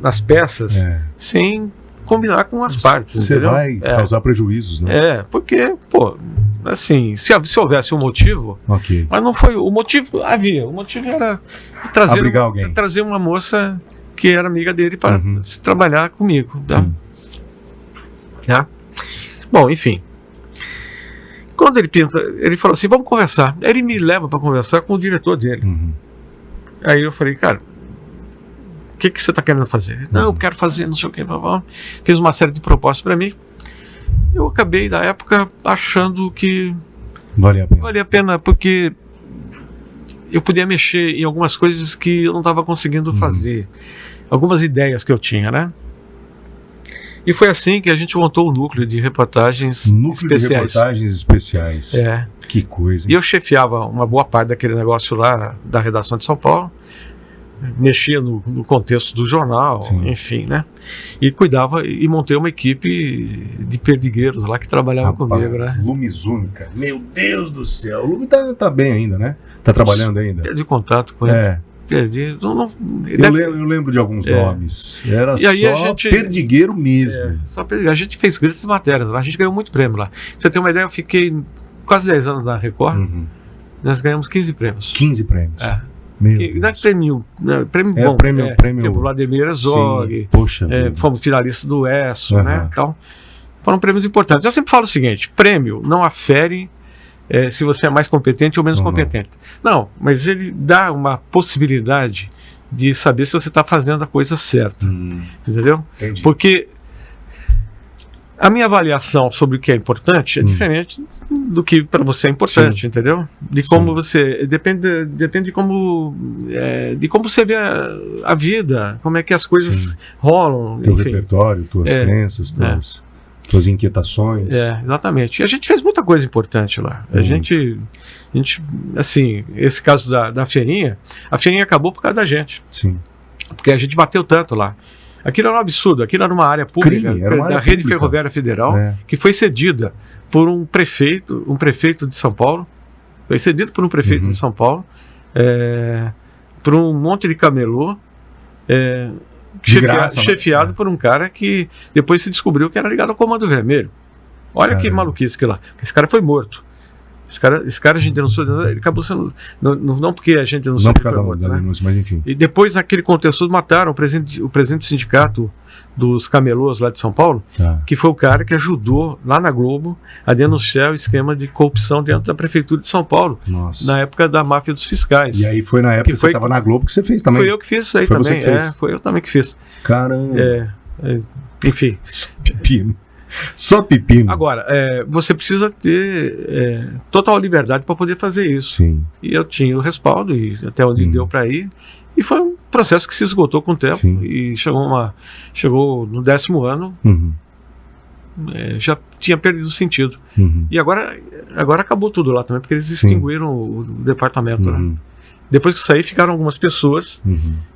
nas peças sem combinar com as partes. Você vai causar prejuízos, né? Porque, pô, assim, se houvesse um motivo, mas não foi. O motivo havia. O motivo era trazer uma moça que era amiga dele para se trabalhar comigo. Tá? Bom, enfim. Quando ele falou assim, vamos conversar. Ele me leva para conversar com o diretor dele. Aí eu falei, cara, o que você está querendo fazer? Não, eu quero fazer, não sei o que. Fez uma série de propostas para mim. Eu acabei, na época, achando que valia a pena, porque eu podia mexer em algumas coisas que eu não estava conseguindo fazer. Algumas ideias que eu tinha, né? E foi assim que a gente montou o núcleo de reportagens especiais. Que coisa. E eu chefiava uma boa parte daquele negócio lá da redação de São Paulo. Mexia no contexto do jornal, enfim, né? E cuidava e montei uma equipe de perdigueiros lá que trabalhava comigo, né? Lumes Única. Meu Deus do céu. O Lume tá bem ainda, né? Tá trabalhando ainda. Perdi contato com ele. Perdi. Eu lembro de alguns nomes. Era só perdigueiro mesmo. A gente fez grandes matérias. A gente ganhou muito prêmio lá. Pra você ter uma ideia, eu fiquei quase 10 anos na Record. Nós ganhamos 15 prêmios. 15 prêmios. Prêmio bom. Prêmio o Vladimir Herzog. Poxa, fomos finalistas do ESSO, né? Então, foram prêmios importantes. Eu sempre falo o seguinte: prêmio não afere se você é mais competente ou menos competente. Não, mas ele dá uma possibilidade de saber se você está fazendo a coisa certa. Entendeu? Entendi. Porque a minha avaliação sobre o que é importante é diferente do que para você é importante, entendeu? De como você depende de como você vê a vida, como é que as coisas rolam, teu repertório, tuas crenças, tuas... Suas inquietações. Exatamente. E a gente fez muita coisa importante lá. A gente, assim, esse caso da feirinha, a feirinha acabou por causa da gente. Sim. Porque a gente bateu tanto lá. Aquilo era um absurdo, aquilo era uma área pública da Rede Ferroviária Federal, que foi cedida por um prefeito de São Paulo, foi cedido por um prefeito de São Paulo, por um monte de camelô, chefiado por um cara que depois se descobriu que era ligado ao Comando Vermelho. Olha que maluquice que lá. Esse cara foi morto. Esse cara a gente denunciou, ele acabou sendo. Não porque a gente denunciou, não por causa da denúncia, mas enfim. E depois, naquele contexto, mataram o presidente do sindicato dos camelôs lá de São Paulo, que foi o cara que ajudou lá na Globo a denunciar o esquema de corrupção dentro da prefeitura de São Paulo, na época da máfia dos fiscais. E aí foi na época que você estava na Globo que você fez também. Foi eu que fiz isso aí também. Foi eu também que fiz. Caramba. Enfim. Pepino. Só pepino. Agora, você precisa ter total liberdade para poder fazer isso. Sim. E eu tinha o respaldo, e até onde deu para ir. E foi um processo que se esgotou com o tempo. Sim. E chegou no 10º ano, já tinha perdido o sentido. E agora acabou tudo lá também, porque eles extinguiram o departamento. Né? Depois que saí, ficaram algumas pessoas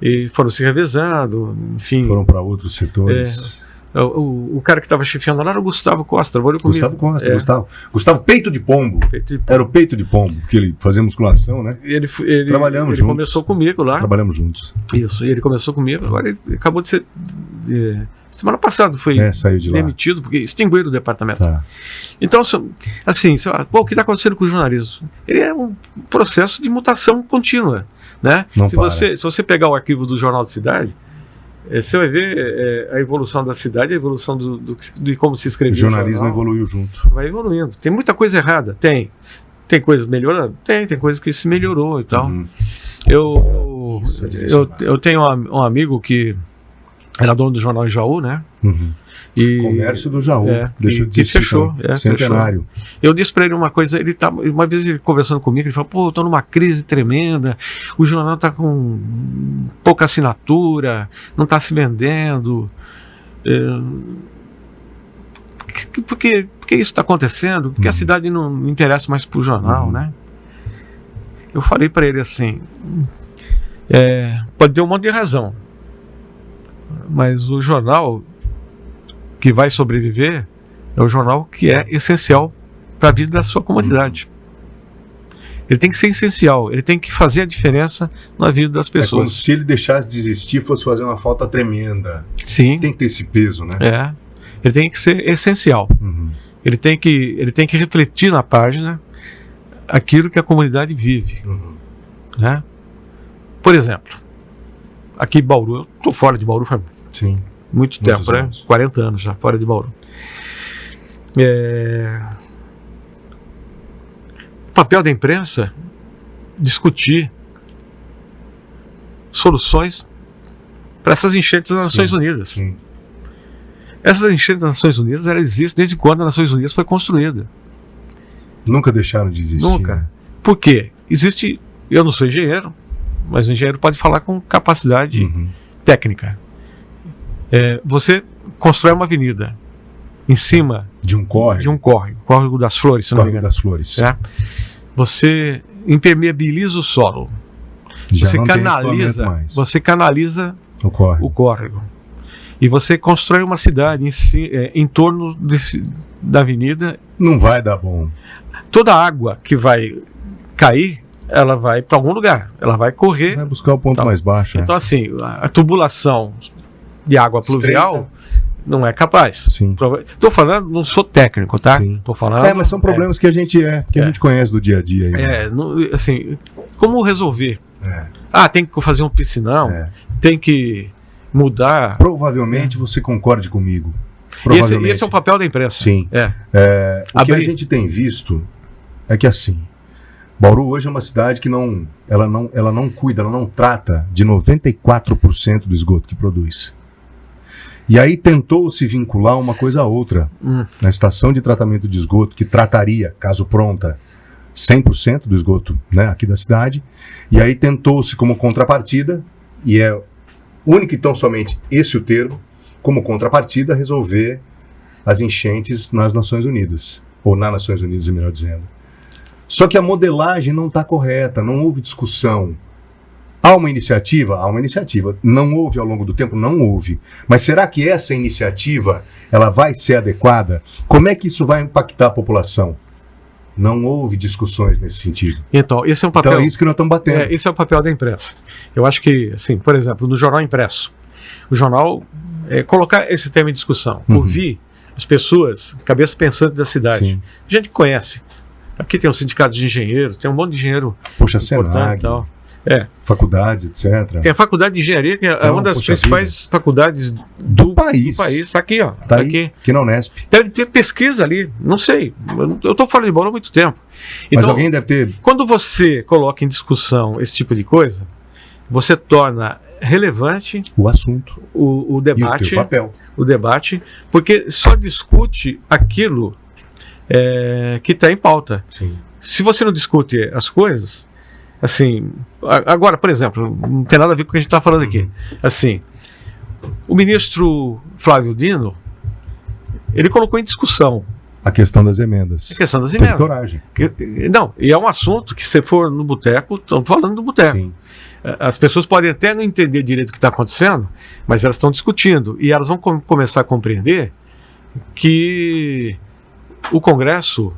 e foram se revezando, enfim. Foram para outros setores. O cara que estava chefiando lá era o Gustavo Costa. Gustavo Costa. Gustavo Peito de Pombo. Era o Peito de Pombo, que ele fazia musculação, né? Trabalhamos juntos. Ele começou comigo lá. Trabalhamos juntos. Isso, ele começou comigo. Agora ele acabou de ser... semana passada foi saiu de demitido, porque extinguiram o departamento. Então, assim, o que está acontecendo com o jornalismo? Ele é um processo de mutação contínua, né? Se você pegar o arquivo do Jornal da Cidade, você vai ver a evolução da cidade, a evolução de como se escrevia. O jornalismo evoluiu junto. Vai evoluindo. Tem muita coisa errada? Tem. Tem coisas melhorando? Tem coisa que se melhorou e tal. Eu tenho um amigo que era dono do jornal Jaú, né? Comércio do Jaú. Que fechou. Centenário. Fechou. Eu disse para ele uma coisa, uma vez ele conversando comigo, ele falou, eu tô numa crise tremenda, o jornal tá com pouca assinatura, não tá se vendendo. Por que isso está acontecendo? Porque a cidade não interessa mais pro jornal, né? Eu falei para ele assim, pode ter um monte de razão, mas o jornal que vai sobreviver é o jornal que é essencial para a vida da sua comunidade. Ele tem que ser essencial, ele tem que fazer a diferença na vida das pessoas. É como se ele deixasse de existir, fosse fazer uma falta tremenda. Sim. Tem que ter esse peso, né? Ele tem que ser essencial. Ele tem que refletir na página aquilo que a comunidade vive. Né? Por exemplo, aqui em Bauru, eu estou fora de Bauru faz muito tempo, né? 40 anos já fora de Bauru. O papel da imprensa discutir soluções para essas enchentes das Nações Unidas. Essas enchentes das Nações Unidas, elas existem desde quando as Nações Unidas foi construída. Nunca deixaram de existir. Nunca. Né? Por quê? Existe, eu não sou engenheiro, mas o engenheiro pode falar com capacidade técnica. Você constrói uma avenida em cima de um córrego, Córrego das Flores, se não me engano. Das Flores. Você impermeabiliza o solo. Você canaliza o córrego. E você constrói uma cidade em torno da avenida. Não vai dar bom. Toda a água que vai cair, ela vai para algum lugar. Ela vai correr. Vai buscar o ponto mais baixo. Então, assim, a tubulação de água pluvial não é capaz. Estou falando, não sou técnico, tá? Estou falando. Mas são problemas que a gente a gente conhece do dia a dia. Assim, como resolver? Tem que fazer um piscinão, tem que mudar. Provavelmente você concorde comigo. Esse é o papel da imprensa. O que a gente tem visto é que assim, Bauru hoje é uma cidade que ela não cuida, ela não trata de 94% do esgoto que produz. E aí tentou se vincular uma coisa a outra. Na estação de tratamento de esgoto, que trataria, caso pronta, 100% do esgoto, né, aqui da cidade. E aí tentou-se como contrapartida, e é único e tão somente esse o termo, como contrapartida, resolver as enchentes nas Nações Unidas, ou nas Nações Unidas, melhor dizendo. Só que a modelagem não está correta, não houve discussão. Há uma iniciativa? Há uma iniciativa. Não houve ao longo do tempo? Não houve. Mas será que essa iniciativa ela vai ser adequada? Como é que isso vai impactar a população? Não houve discussões nesse sentido. Então, esse é um papel. Então é isso que nós estamos batendo. Esse é o papel da imprensa. Eu acho que, assim, por exemplo, no jornal impresso, o jornal colocar esse tema em discussão, ouvir as pessoas, cabeça pensante da cidade, Sim. gente que conhece. Aqui tem um sindicato de engenheiros, tem um monte de engenheiro Poxa, importante Senag, e tal. faculdades, etc. Tem a faculdade de engenharia, que é Então, uma das poxa principais faculdades do país. Está aqui, ó. Tá aí, aqui na Unesp. Deve ter pesquisa ali, não sei. Eu estou fora de Bauru há muito tempo. Mas Então, alguém deve ter... quando você coloca em discussão esse tipo de coisa, você torna relevante o assunto. O debate. E o teu papel. O debate, porque só discute aquilo que está em pauta. Sim. Se você não discute as coisas, assim, agora, por exemplo, não tem nada a ver com o que a gente está falando aqui. Assim, o ministro Flávio Dino, ele colocou em discussão a questão das emendas. a questão das Teve emendas. coragem. Não, e é um assunto que, se for no boteco, estão falando do boteco. Sim. As pessoas podem até não entender direito o que está acontecendo, mas elas estão discutindo. E elas vão começar a compreender que o Congresso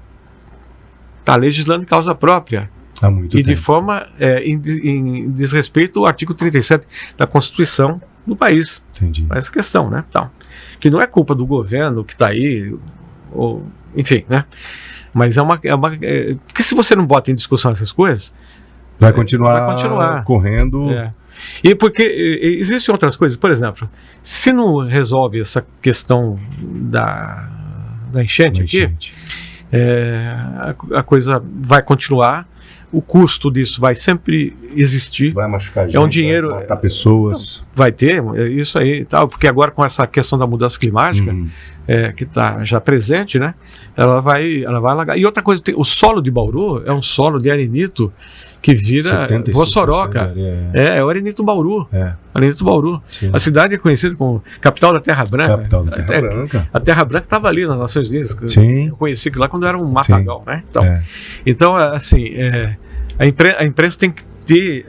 está legislando em causa própria. Há muito E tempo. de forma em desrespeito ao artigo 37 da Constituição do país. Entendi. Essa questão, né? Então, que não é culpa do governo que está aí, ou, enfim, né? Mas porque se você não bota em discussão essas coisas, Vai continuar correndo. E porque existem outras coisas, por exemplo, se não resolve essa questão da enchente aqui, a coisa vai continuar, o custo disso vai sempre existir. Vai machucar gente, é um dinheiro, vai matar pessoas. Vai ter, isso aí e tal, porque agora com essa questão da mudança climática, que está já presente, né? Ela vai alagar. E outra coisa, o solo de Bauru é um solo de arenito que vira Vossoroca. É o arenito Bauru. Arenito Bauru. Sim. A cidade é conhecida como capital da Terra Branca. Capital da Terra Branca. A Terra Branca estava ali nas Nações Unidas. Sim. Eu conheci lá quando era um matagal, né? Então, assim, a imprensa tem que ter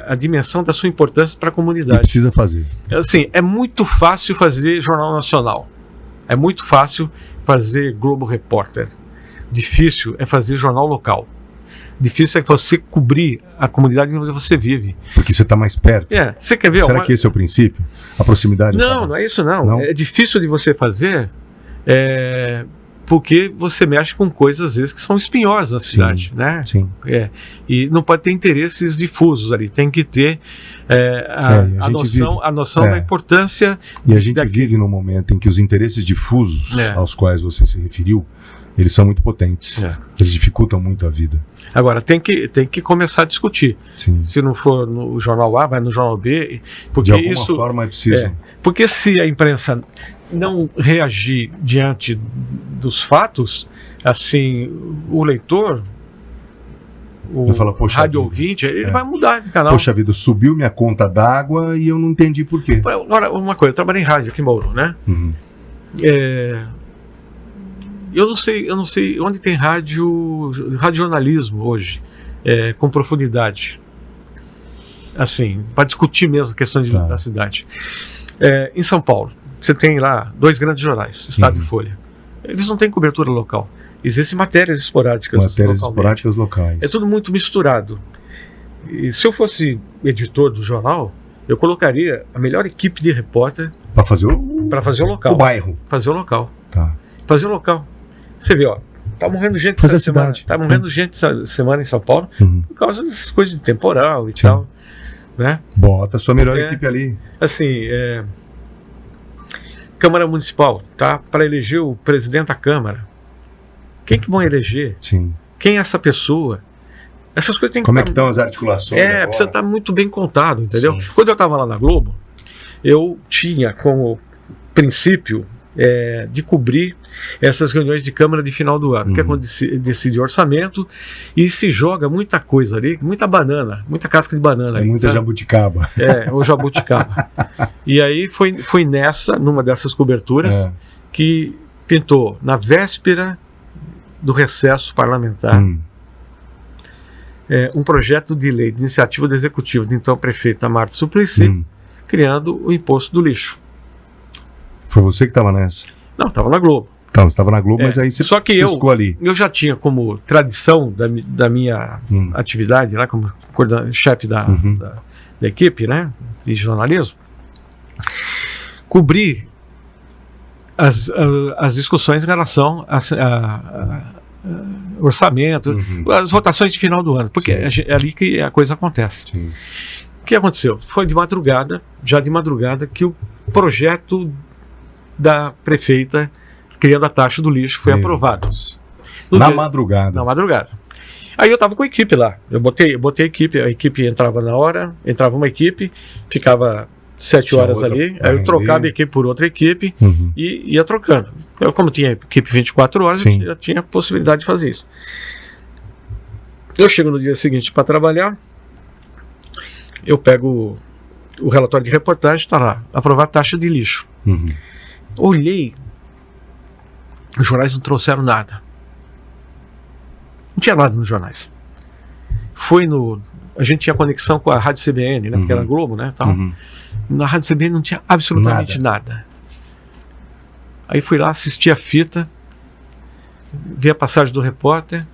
a dimensão da sua importância para a comunidade. E precisa fazer. Assim, é muito fácil fazer jornal nacional. É muito fácil fazer Globo Repórter. Difícil é fazer jornal local. Difícil é você cobrir a comunidade onde você vive. Porque você está mais perto. Você quer ver? Será que esse é o princípio? A proximidade? Não é isso não. É difícil de você fazer porque você mexe com coisas, às vezes, que são espinhosas na cidade, né? Sim. E não pode ter interesses difusos ali. Tem que ter a noção da importância. E a gente vive num momento em que os interesses difusos aos quais você se referiu, eles são muito potentes. Eles dificultam muito a vida. Agora, tem que começar a discutir. Sim. Se não for no jornal A, vai no jornal B. Porque de alguma forma é preciso. Porque se a imprensa não reagir diante dos fatos, assim, o leitor, o rádio ouvinte, ele vai mudar de canal. Poxa vida, subiu minha conta d'água e eu não entendi por quê. Agora, uma coisa, eu trabalhei em rádio aqui em Bauru, né? Eu não sei onde tem radiojornalismo hoje, com profundidade, assim, para discutir mesmo a questão da cidade. Em São Paulo, você tem lá 2 grandes jornais, Estado e Folha. Eles não têm cobertura local. Existem matérias esporádicas. Locais. É tudo muito misturado. E se eu fosse editor do jornal, eu colocaria a melhor equipe de repórter para fazer o local. O bairro. Fazer o local. Tá. Fazer o local. Você vê, tá morrendo gente essa semana. Tá morrendo gente essa semana em São Paulo por causa dessas coisas de temporal e tal. Né? Bota a sua melhor equipe ali. Assim, Câmara Municipal, tá? Para eleger o presidente da Câmara. Quem que vão eleger? Sim. Quem é essa pessoa? Essas coisas tem que Como é que estão as articulações? Precisa estar muito bem contado, entendeu? Sim. Quando eu estava lá na Globo, eu tinha como princípio de cobrir essas reuniões de Câmara de final do ano, que é quando decide orçamento e se joga muita coisa ali, muita banana, muita casca de banana. Muita jabuticaba. Ou jabuticaba. E aí foi numa dessas coberturas que pintou na véspera do recesso parlamentar um projeto de lei de iniciativa do Executivo de então prefeita Marta Suplicy, criando o imposto do lixo. Foi você que estava nessa? Não, estava na Globo. Então, você estava na Globo, mas aí você só que piscou ali. Eu já tinha como tradição da minha atividade lá como chefe da equipe, né, de jornalismo, cobrir as discussões em relação a orçamento, as votações de final do ano, porque é ali que a coisa acontece. Sim. O que aconteceu? Foi já de madrugada, que o projeto da prefeita criando a taxa do lixo foi aprovado. Na madrugada. Na madrugada. Aí eu estava com a equipe lá. Eu botei a equipe entrava na hora, entrava uma equipe, ficava 7 horas ali, aí eu trocava a equipe por outra equipe e ia trocando. Eu, como tinha equipe 24 horas, eu tinha a possibilidade de fazer isso. Eu chego no dia seguinte para trabalhar, eu pego o relatório de reportagem, está lá, aprovar a taxa de lixo. Olhei, os jornais não trouxeram nada. Não tinha nada nos jornais. A gente tinha conexão com a Rádio CBN, né, porque era Globo, né, tal. Na Rádio CBN não tinha absolutamente nada. Aí fui lá, assisti a fita, vi a passagem do repórter,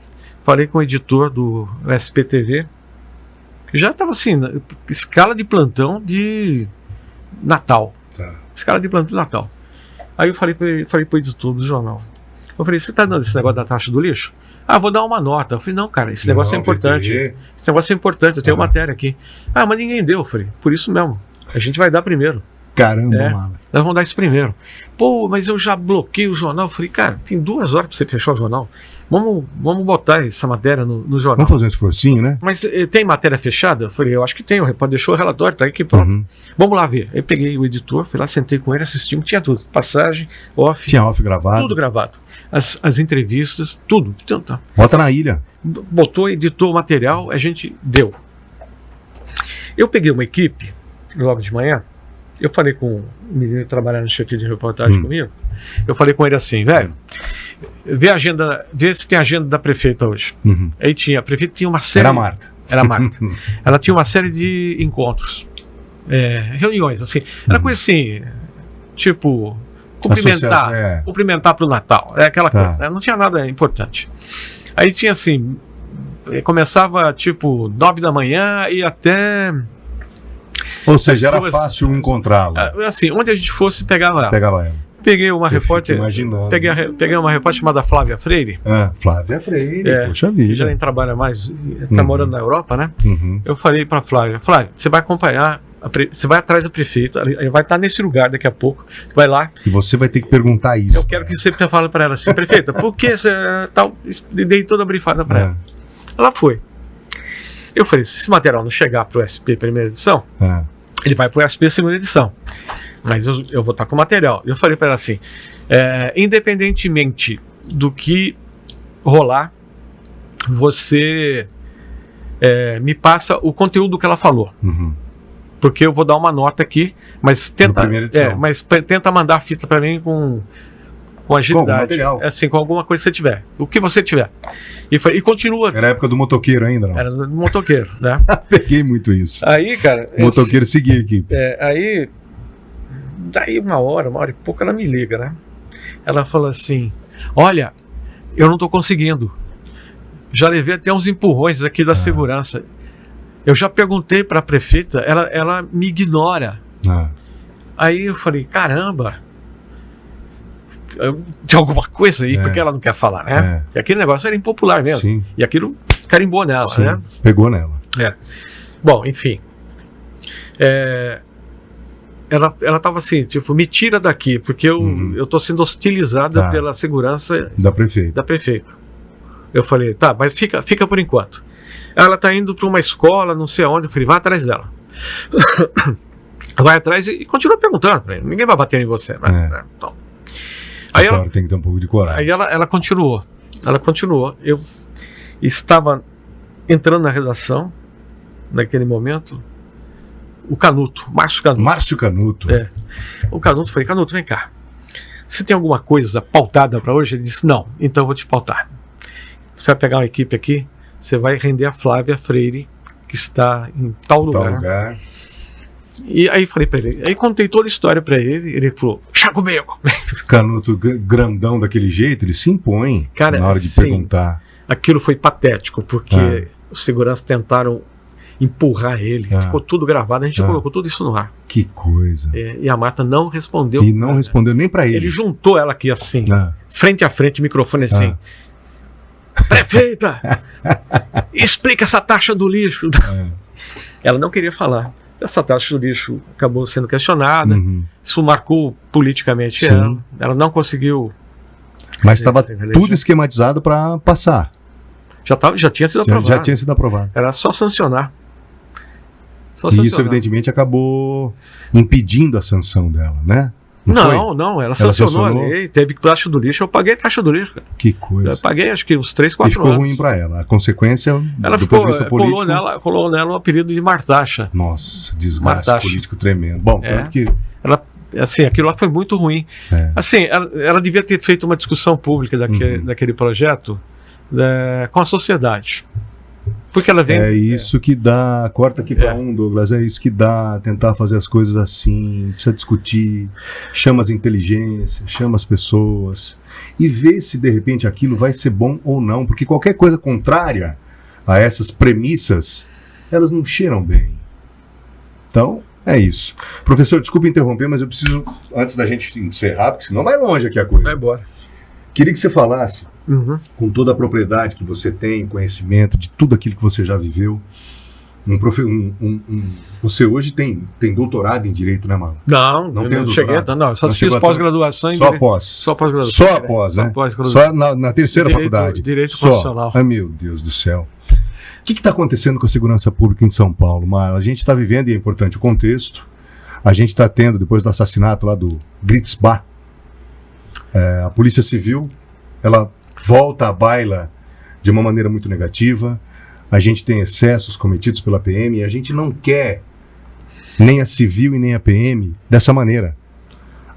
falei com o editor do SPTV, já estava assim, escala de plantão de Natal. Escala de plantão de Natal. Aí eu falei para o editor do jornal, eu falei, você está dando esse negócio da taxa do lixo? Ah, vou dar uma nota. Eu falei, não, cara, esse negócio é importante. Esse negócio é importante, eu tenho matéria aqui. Ah, mas ninguém deu. Eu falei, por isso mesmo, a gente vai dar primeiro. Caramba, mano. Nós vamos dar isso primeiro. Pô, mas eu já bloqueei o jornal. Eu falei, cara, tem 2 horas para você fechar o jornal. Vamos botar essa matéria no jornal. Vamos fazer um esforcinho, né? Mas tem matéria fechada? Eu falei, eu acho que tem. O repórter deixou o relatório, tá aqui pronto. Vamos lá ver. Aí peguei o editor, fui lá, sentei com ele, assistimos, tinha tudo. Passagem, off. Tinha off gravado? Tudo gravado. As entrevistas, tudo. Então, bota na ilha. Botou, editou o material, a gente deu. Eu peguei uma equipe, logo de manhã, eu falei com o menino que trabalhava no chefe de reportagem comigo, eu falei com ele assim, velho, vê se tem agenda da prefeita hoje. Aí a prefeita tinha uma série... Era a Marta. Ela tinha uma série de encontros, reuniões, assim, era coisa assim, tipo, cumprimentar pro Natal, aquela coisa, né? Não tinha nada importante. Aí tinha assim, começava tipo 9 da manhã e até... Ou seja, era fácil encontrá-la. Assim, onde a gente fosse, pegava ela. Peguei uma repórter. Peguei uma repórter chamada Flávia Freire. Flávia Freire, poxa vida. Que já nem trabalha mais, está morando na Europa, né? Eu falei para Flávia, você vai acompanhar, você vai atrás da prefeita, ela vai estar nesse lugar daqui a pouco, você vai lá. E você vai ter que perguntar isso. Eu quero que você fale para ela assim, prefeita, por que você tal? Dei toda a brifada para ela. Ela foi. Eu falei, se esse material não chegar para o SP primeira edição, ele vai para o SP segunda edição. Mas eu vou estar com o material. Eu falei para ela assim, independentemente do que rolar, você me passa o conteúdo que ela falou. Porque eu vou dar uma nota aqui, mas tenta mandar a fita para mim com agilidade, com alguma coisa que você tiver, o que você tiver. E continua. Era a época do motoqueiro ainda, não? Era do motoqueiro, né? Peguei muito isso. Aí, cara... O motoqueiro seguia aqui. Daí uma hora e pouco, ela me liga, né? Ela fala assim, olha, eu não tô conseguindo. Já levei até uns empurrões aqui da segurança. Eu já perguntei para a prefeita, ela me ignora. Aí eu falei, caramba... Tem alguma coisa aí, porque ela não quer falar, né? E aquele negócio era impopular mesmo. Sim. E aquilo carimbou nela, né? Pegou nela. Bom, enfim. Ela estava assim, tipo, me tira daqui, porque eu tô sendo hostilizada pela segurança da prefeita. Eu falei, tá, mas fica por enquanto. Ela tá indo para uma escola, não sei aonde. Eu falei, vai atrás dela. Vai atrás e continua perguntando. Ninguém vai bater em você, né? Então. Aí ela tem que ter um pouco de coragem. Aí ela continuou. Eu estava entrando na redação, naquele momento, o Canuto, Márcio Canuto. Márcio Canuto. O Canuto, falei, Canuto, vem cá. você tem alguma coisa pautada para hoje? Ele disse, não, então eu vou te pautar. Você vai pegar uma equipe aqui, você vai render a Flávia Freire, que está em tal lugar. E aí falei para ele, aí contei toda a história para ele, ele falou, chá comigo. Canuto grandão daquele jeito, ele se impõe, cara, na hora de perguntar. Aquilo foi patético, porque os seguranças tentaram empurrar ele, ficou tudo gravado, a gente colocou tudo isso no ar. Que coisa. E a Marta não respondeu. E não respondeu nem para ele. Ele juntou ela aqui assim, frente a frente, microfone assim. Prefeita, explica essa taxa do lixo. Ela não queria falar. Essa taxa do lixo acabou sendo questionada. Isso marcou politicamente ela. Ela não conseguiu. Mas estava tudo esquematizado para passar. Já tinha sido aprovado. Já tinha sido aprovado. Era só sancionar. E isso, evidentemente, acabou impedindo a sanção dela, né? Não, ela sancionou a lei, teve taxa do lixo, eu paguei taxa do lixo, cara. Que coisa. Eu paguei acho que uns 3, 4 anos. E ficou ruim pra ela. A consequência, ela do ponto de vista político... colou nela o apelido de Martaxa. Nossa, desgaste político tremendo. Bom, tanto que... Ela, assim, aquilo lá foi muito ruim. Assim, ela devia ter feito uma discussão pública daquele projeto com a sociedade. Porque ela vem... É isso que dá, corta aqui para Douglas, é isso que dá, tentar fazer as coisas assim, precisa discutir, chama as inteligências, chama as pessoas e vê se de repente aquilo vai ser bom ou não, porque qualquer coisa contrária a essas premissas, elas não cheiram bem. Então, é isso. Professor, desculpe interromper, mas eu preciso, antes da gente encerrar, porque senão vai longe aqui a coisa. Vai embora. Queria que você falasse, com toda a propriedade que você tem, conhecimento de tudo aquilo que você já viveu. Você hoje tem doutorado em Direito, né, Marlon? Não tem cheguei, não, só fiz pós-graduação em Direito. Só pós-graduação. Só após, né? Só na terceira faculdade. Direito Constitucional. Ai, meu Deus do céu. O que está acontecendo com a segurança pública em São Paulo, Marlon? A gente está vivendo, e é importante o contexto, a gente está tendo, depois do assassinato lá do Gritzbach, a Polícia Civil, ela volta à baila de uma maneira muito negativa. A gente tem excessos cometidos pela PM e a gente não quer nem a Civil e nem a PM dessa maneira.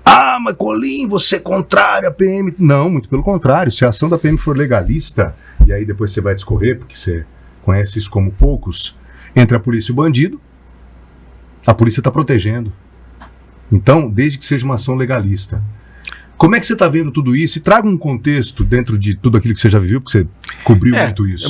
Ah, mas Colim, você é contrário à PM. Não, muito pelo contrário. Se a ação da PM for legalista, e aí depois você vai discorrer, porque você conhece isso como poucos, entre a polícia e o bandido, a polícia está protegendo. Então, desde que seja uma ação legalista. Como é que você está vendo tudo isso? E traga um contexto dentro de tudo aquilo que você já viveu, porque você cobriu muito isso.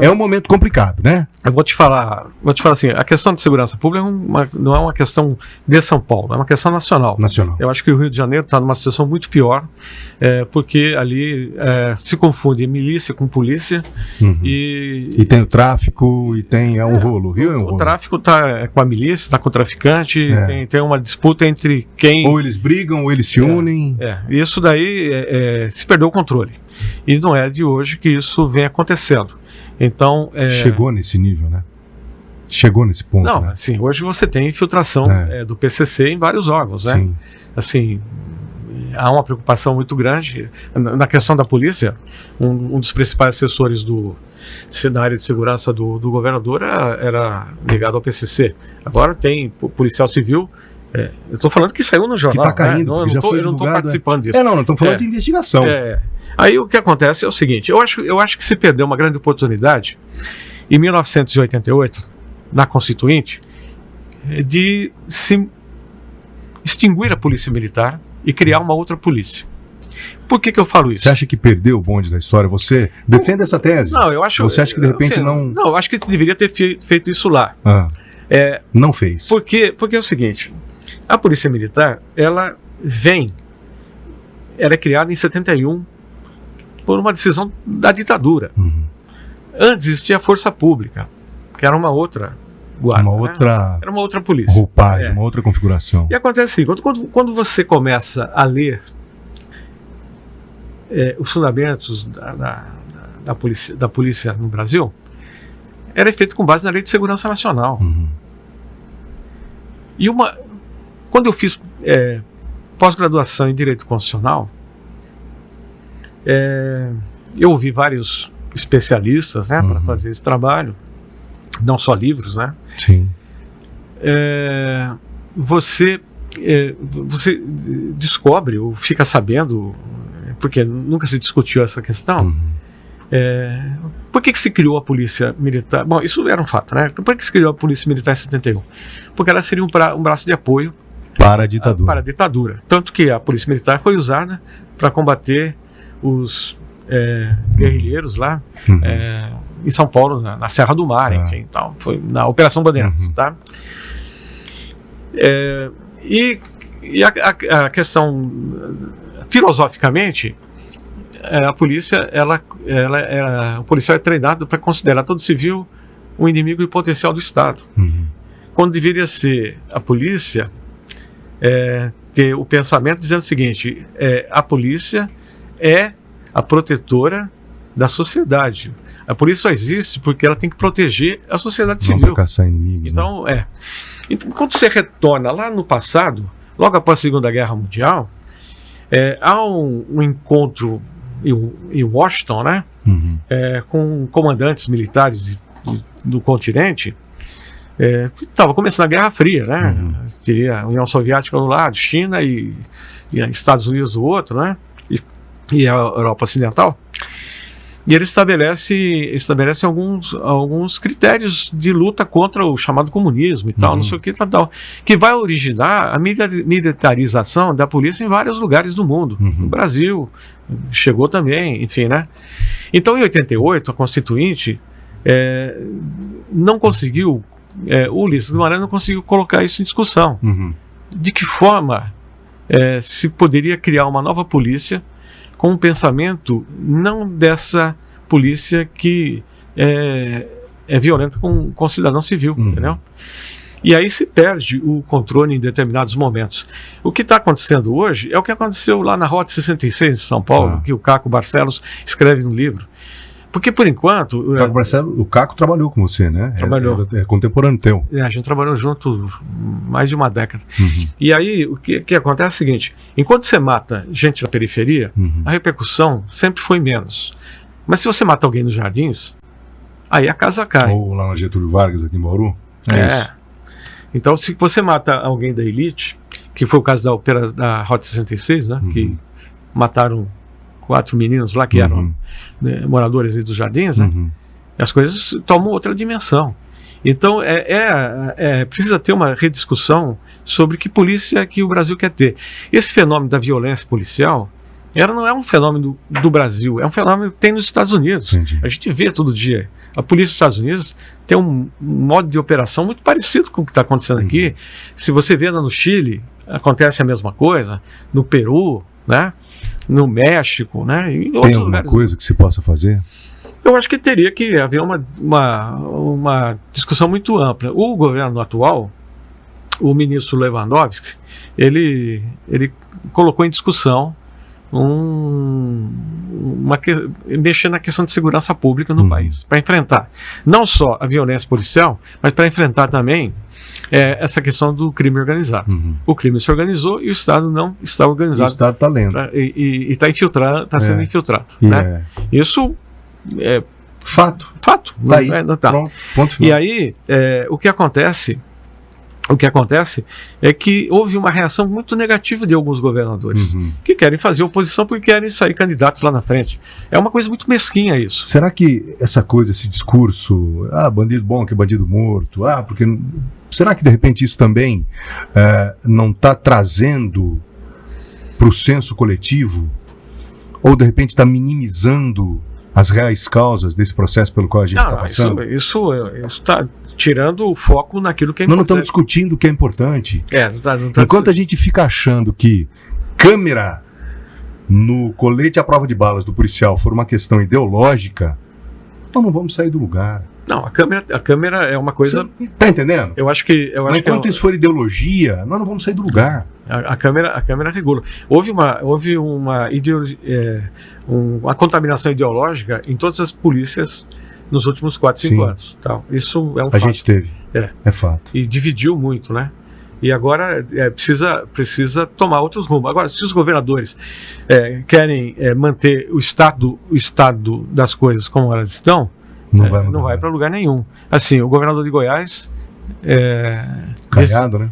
É um momento complicado, né? Eu vou te falar assim, a questão de segurança pública não é uma questão de São Paulo, é uma questão nacional. Eu acho que o Rio de Janeiro está numa situação muito pior, porque ali se confunde milícia com polícia. E tem o tráfico, e tem um rolo. O Rio é um rolo. O tráfico está com a milícia, está com o traficante, tem uma disputa entre quem... Ou eles brigam, ou eles se unem. Isso daí se perdeu o controle. E não é de hoje que isso vem acontecendo. Então, chegou nesse nível, né? Chegou nesse ponto. Não, né? assim, hoje você tem infiltração do PCC em vários órgãos, né? Sim. Assim, há uma preocupação muito grande na questão da polícia. Um dos principais assessores da área de segurança do governador era ligado ao PCC. Agora tem policial civil. Eu estou falando que saiu no jornal. Que está caindo, né? Eu não estou participando disso. Não estamos falando de investigação. Aí o que acontece é o seguinte, eu acho que se perdeu uma grande oportunidade em 1988, na Constituinte, de se extinguir a polícia militar e criar uma outra polícia. Por que eu falo isso? Você acha que perdeu o bonde da história? Você defende essa tese? Não, eu acho... Você acha que de repente não... Não, eu acho que deveria ter feito isso lá. Não fez. Porque é o seguinte, a polícia militar, ela é criada em 71 por uma decisão da ditadura. Antes existia a força pública, que era uma outra guarda. Era uma outra polícia. Roupagem, uma outra configuração. E acontece assim, quando você começa a ler os fundamentos da polícia no Brasil, era feito com base na Lei de Segurança Nacional. E quando eu fiz pós-graduação em Direito Constitucional, eu ouvi vários especialistas, né, para fazer esse trabalho, não só livros, né? Sim. Você você descobre ou fica sabendo, porque nunca se discutiu essa questão, por que se criou a Polícia Militar? Bom, isso era um fato, né? Por que se criou a Polícia Militar em 71? Porque ela seria um braço de apoio para a ditadura. Para a ditadura. Tanto que a Polícia Militar foi usada para combater os guerrilheiros lá em São Paulo, na Serra do Mar, enfim, tal. Foi na Operação Bandeirantes, tá? E a questão, filosoficamente, a polícia, o policial é treinado para considerar todo civil um inimigo e potencial do Estado. Quando deveria ser a polícia ter o pensamento dizendo o seguinte: a polícia é a protetora da sociedade. A polícia só existe porque ela tem que proteger a sociedade civil. Não caçar inimigos. Então, então, quando você retorna lá no passado, logo após a Segunda Guerra Mundial, há um encontro em Washington, né, com comandantes militares do continente. Estava começando a Guerra Fria, né? Teria a União Soviética do lado, China e Estados Unidos do outro, né? E a Europa Ocidental. E ele estabelece alguns critérios de luta contra o chamado comunismo e tal, não sei o que, tal, que vai originar a militarização da polícia em vários lugares do mundo. No Brasil, chegou também, enfim, né? Então, em 88, a Constituinte não conseguiu, o Ulisses Guimarães não conseguiu colocar isso em discussão. De que forma se poderia criar uma nova polícia com um pensamento não dessa polícia que é violenta com o cidadão civil, entendeu? E aí se perde o controle em determinados momentos. O que está acontecendo hoje é o que aconteceu lá na Rota 66 em São Paulo, que o Caco Barcelos escreve no livro. Porque, por enquanto... O Caco trabalhou com você, né? Trabalhou. É contemporâneo teu. A gente trabalhou junto mais de uma década. E aí, o que acontece é o seguinte: enquanto você mata gente da periferia, a repercussão sempre foi menos. Mas se você mata alguém nos Jardins, aí a casa cai. Ou lá no Getúlio Vargas, aqui em Bauru. Isso. Então, se você mata alguém da elite, que foi o caso da Rota 66, né? Que mataram 4 meninos lá que eram moradores dos Jardins, né? As coisas tomam outra dimensão. Então, precisa ter uma rediscussão sobre que polícia que o Brasil quer ter. Esse fenômeno da violência policial não é um fenômeno do Brasil, é um fenômeno que tem nos Estados Unidos. Entendi. A gente vê todo dia. A polícia dos Estados Unidos tem um modo de operação muito parecido com o que está acontecendo aqui. Se você vê no Chile, acontece a mesma coisa, no Peru, né? No México, né? Em outros Tem alguma lugares. Coisa que se possa fazer? Eu acho que teria que haver uma discussão muito ampla. O governo atual, o ministro Lewandowski, ele colocou em discussão mexer na questão de segurança pública no país, para enfrentar não só a violência policial, mas para enfrentar também essa questão do crime organizado. O crime se organizou e o Estado não está organizado. O Estado está lento. E está infiltrado, está sendo infiltrado. Né? Isso é fato. Tá aí. Pronto, ponto final. E aí, o que acontece é que houve uma reação muito negativa de alguns governadores que querem fazer oposição porque querem sair candidatos lá na frente. É uma coisa muito mesquinha isso. Será que essa coisa, esse discurso, bandido bom que é bandido morto, porque... Será que de repente isso também não está trazendo para o senso coletivo? Ou de repente está minimizando as reais causas desse processo pelo qual a gente está passando? Isso está tirando o foco naquilo que é importante. Não estamos discutindo o que é importante. Não tá Enquanto a gente fica achando que câmera no colete à prova de balas do policial for uma questão ideológica, nós não vamos sair do lugar. Não, a câmera é uma coisa... Você tá entendendo? Eu acho que... Mas enquanto isso for ideologia, nós não vamos sair do lugar. A câmera regula. Houve uma contaminação ideológica em todas as polícias nos últimos 4, 5 anos. Tal. Isso é um fato. A gente teve. É fato. E dividiu muito, né? E agora precisa tomar outros rumos. Agora, se os governadores querem manter o estado das coisas como elas estão, não vai para lugar nenhum. Assim, o governador de Goiás Caiado, né?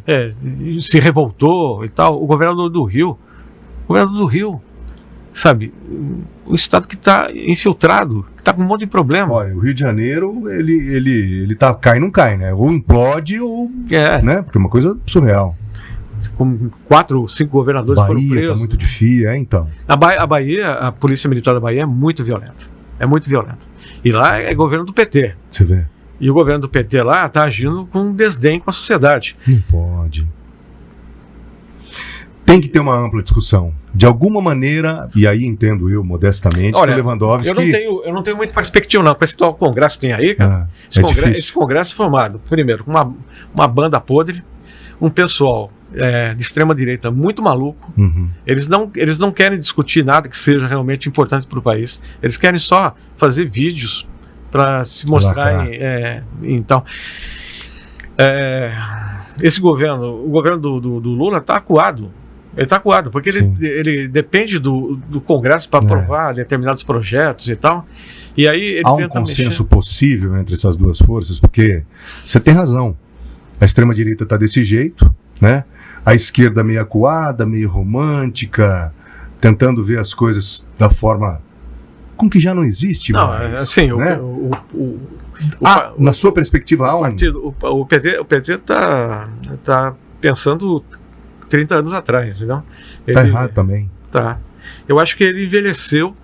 Se revoltou e tal. O governador do Rio, sabe, um estado que está infiltrado, que está com um monte de problema. Olha, o Rio de Janeiro, ele tá, cai e não cai, né? Ou implode ou, né? Porque é uma coisa surreal. Com 4 ou 5 governadores Bahia foram presos. Tá muito difícil, então. A Bahia, a Polícia Militar da Bahia é muito violenta. É muito violenta. E lá é governo do PT. Você vê. E o governo do PT lá está agindo com desdém com a sociedade. Não pode. Tem que ter uma ampla discussão. De alguma maneira, e aí entendo eu modestamente, olha, que o Lewandowski... Eu não tenho muita perspectiva não, para esse atual congresso que tem aí, cara. Esse congresso é formado, primeiro, com uma banda podre, um pessoal de extrema direita muito maluco. Uhum. Eles não querem discutir nada que seja realmente importante para o país. Eles querem só fazer vídeos para se mostrarem. Então, esse governo, o governo do Lula está acuado. Ele está acuado, porque ele depende do Congresso para aprovar determinados projetos e tal. E aí ele há um consenso possível entre essas duas forças, porque você tem razão. A extrema-direita está desse jeito, né? A esquerda meio acuada, meio romântica, tentando ver as coisas da forma com que já não existe mais. Assim, né? Na sua perspectiva, há um... O PT está pensando 30 anos atrás, entendeu? Está errado também. Tá. Eu acho que ele envelheceu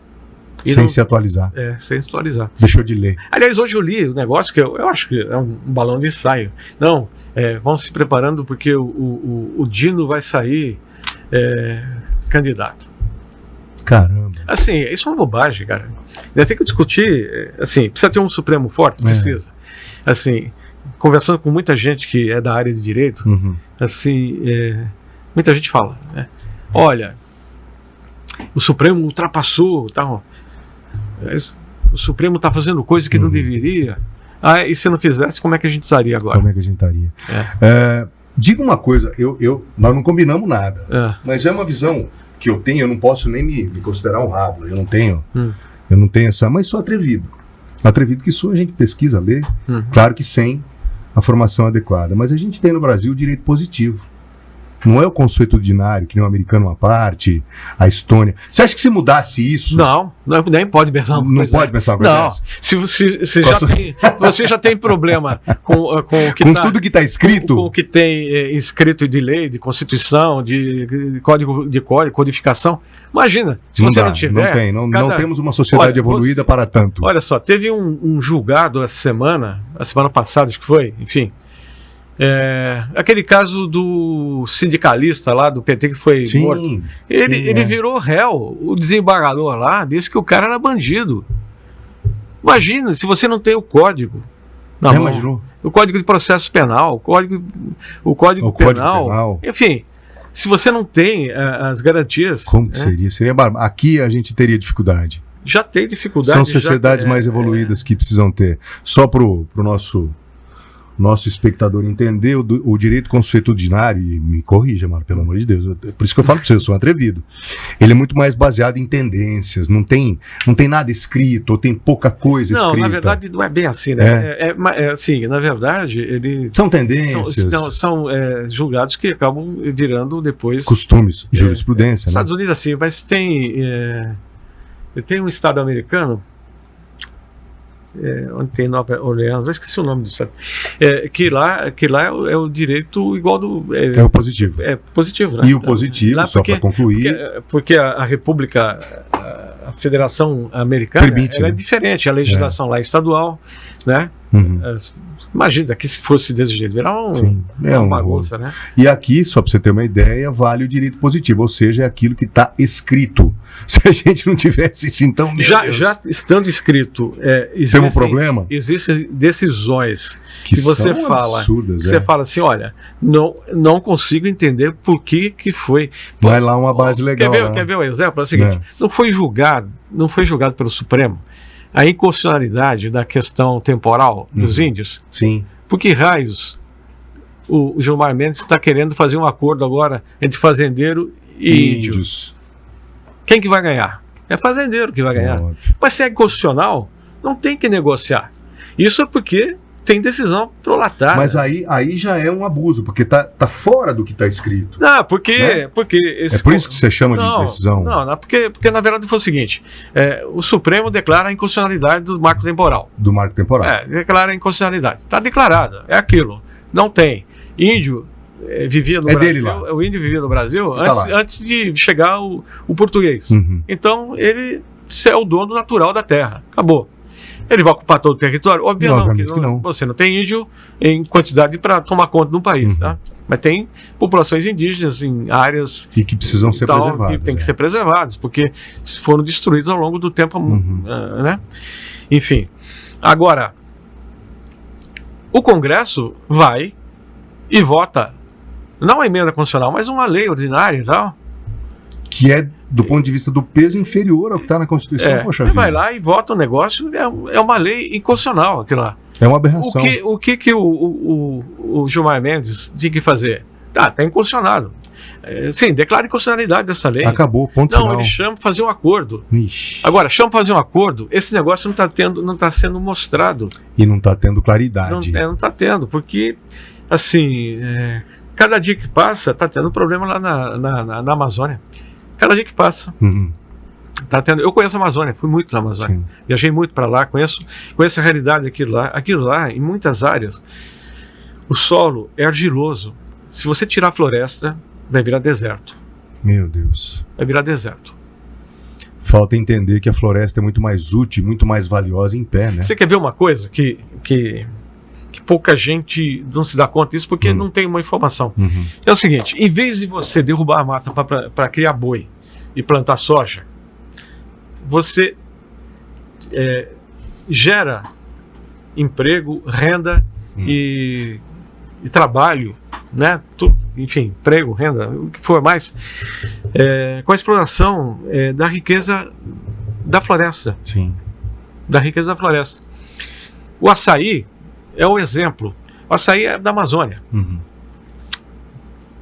sem se atualizar. Sem se atualizar. Deixou de ler. Aliás, hoje eu li um negócio que eu acho que é um balão de ensaio. Não, vão se preparando porque o Dino vai sair candidato. Caramba. Assim, isso é uma bobagem, cara. Tem que discutir, assim, precisa ter um Supremo forte? Precisa. Assim, conversando com muita gente que é da área de direito, assim, muita gente fala, né? Olha, o Supremo ultrapassou, tal. O Supremo está fazendo coisa que não deveria. E se não fizesse, como é que a gente estaria agora? Como é que a gente estaria? Diga uma coisa, nós não combinamos nada, mas é uma visão que eu tenho, eu não posso nem me considerar honrado, eu não tenho essa, mas sou atrevido. Atrevido que sou, a gente pesquisa, lê, claro que sem a formação adequada, mas a gente tem no Brasil o direito positivo. Não é o consuetudinário, que nem o americano uma parte, a Estônia. Você acha que se mudasse isso... Não, nem pode pensar uma coisa. Não pode pensar uma coisa. Não, você já tem problema com o que com tudo que está escrito? Com o que tem escrito de lei, de constituição, de código, codificação. Imagina, se você não tiver... Não temos uma sociedade evoluída para tanto. Olha só, teve um julgado a semana passada, acho que foi, enfim... aquele caso do sindicalista lá do PT que foi morto. Ele virou réu. O desembargador lá disse que o cara era bandido. Imagina, se você não tem o código na mão, imaginou? O código de processo penal, o código penal. Enfim, se você não tem as garantias... Como que seria? Seria bárbaro. Aqui a gente teria dificuldade. Já tem dificuldade. São sociedades mais evoluídas que precisam ter. Só pro nosso espectador entender o direito consuetudinário, e me corrija, Mário, pelo amor de Deus, por isso que eu falo para você, eu sou um atrevido. Ele é muito mais baseado em tendências, não tem nada escrito, ou tem pouca coisa escrita. Não, na verdade não é bem assim, né? Assim, na verdade, são tendências. São julgados que acabam virando depois... Costumes, jurisprudência, né? Estados Unidos, assim, mas tem um estado americano, onde tem Nova Orleans, eu esqueci o nome disso, que lá é o direito igual do... É o positivo. É positivo, né? E o positivo, só para concluir... Porque a República, a Federação Americana, permite, ela é diferente, a legislação lá é estadual, né? Imagina, aqui se fosse desse jeito, virar uma bagunça, né? E aqui, só para você ter uma ideia, vale o direito positivo, ou seja, é aquilo que está escrito. Se a gente não tivesse isso, então... Já estando escrito... tem um problema? Existem decisões que você fala... absurdas, você fala assim, olha, não consigo entender por que foi... Vai lá uma base legal. Quer ver o exemplo? É o seguinte, não foi julgado pelo Supremo a inconstitucionalidade da questão temporal dos índios? Sim. Por que raios o Gilmar Mendes está querendo fazer um acordo agora entre fazendeiro e índios? Quem que vai ganhar? É fazendeiro que vai ganhar. Mas se é inconstitucional, não tem que negociar. Isso é porque tem decisão prolatária. Mas aí já é um abuso, porque tá fora do que está escrito. Não, porque... Né? porque é por isso que você chama de decisão? Não, porque na verdade foi o seguinte, o Supremo declara a inconstitucionalidade do marco temporal. Do marco temporal. Declara a inconstitucionalidade. Está declarada, é aquilo. Não tem. Índio vivia no Brasil. Dele lá. O índio vivia no Brasil Tá antes de chegar o português. Uhum. Então, ele é o dono natural da terra. Acabou. Ele vai ocupar todo o território? Obviamente que não. Você não tem índio em quantidade para tomar conta do país, tá? Mas tem populações indígenas em áreas... E que precisam ser preservadas. Que tem que ser preservadas, porque foram destruídos ao longo do tempo, né? Enfim. Agora, o Congresso vai e vota, não uma emenda constitucional, mas uma lei ordinária e tal. Que é, do ponto de vista do peso, inferior ao que está na Constituição. Poxa vida. Vai lá e vota o negócio, é uma lei inconstitucional aquilo lá. É uma aberração. O que o Gilmar Mendes tinha que fazer? Tá inconstitucionado. Sim, declara a inconstitucionalidade dessa lei. Acabou, ponto final. Não, ele chama para fazer um acordo. Ixi. Agora, chama para fazer um acordo, esse negócio não está sendo mostrado. E não está tendo claridade. Não está tendo, porque, assim, cada dia que passa, está tendo problema lá na Amazônia. Cada dia que passa. Tá tendo, eu conheço a Amazônia, fui muito na Amazônia. Sim. Viajei muito para lá, conheço a realidade daquilo lá. Aquilo lá, em muitas áreas, o solo é argiloso. Se você tirar a floresta, vai virar deserto. Meu Deus. Vai virar deserto. Falta entender que a floresta é muito mais útil, muito mais valiosa em pé, né? Você quer ver uma coisa que pouca gente não se dá conta disso porque não tem uma informação. É o seguinte, em vez de você derrubar a mata para criar boi e plantar soja, você gera emprego, renda e trabalho, né? Enfim, emprego, renda, o que for mais, com a exploração da riqueza da floresta. Sim. Da riqueza da floresta. O açaí é o exemplo. O açaí é da Amazônia.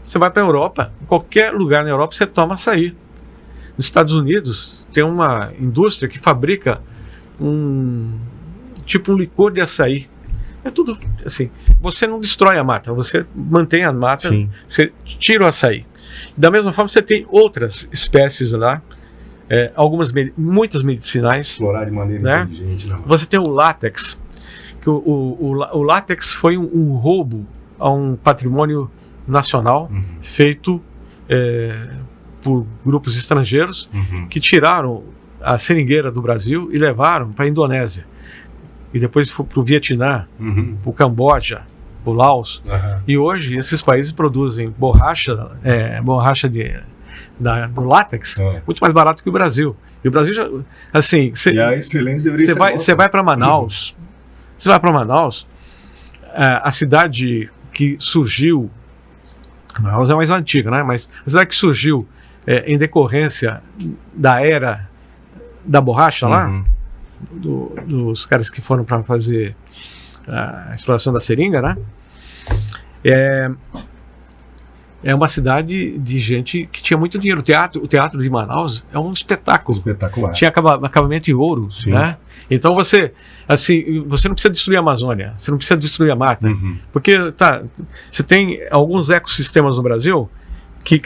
Você vai para a Europa, em qualquer lugar na Europa você toma açaí. Nos Estados Unidos tem uma indústria que fabrica um licor de açaí. É tudo assim. Você não destrói a mata, você mantém a mata, Sim. Você tira o açaí. Da mesma forma, você tem outras espécies lá, muitas medicinais. Explorar de maneira inteligente. Não. Você tem o látex, que o látex foi um roubo a um patrimônio nacional feito por grupos estrangeiros que tiraram a seringueira do Brasil e levaram para a Indonésia. E depois foi para o Vietnã, para o Camboja, para o Laos. E hoje esses países produzem borracha do látex muito mais barato que o Brasil. E o Brasil já, assim, a excelência deveria ser você vai para Manaus, você vai para Manaus, a cidade que surgiu, Manaus é mais antiga, né? Mas a cidade que surgiu em decorrência da era da borracha lá, dos caras que foram para fazer a exploração da seringa, né? É uma cidade de gente que tinha muito dinheiro. O teatro de Manaus é um espetáculo. Espetacular. Tinha acabamento em ouro, né? Então você não precisa destruir a Amazônia, você não precisa destruir a mata, porque você tem alguns ecossistemas no Brasil que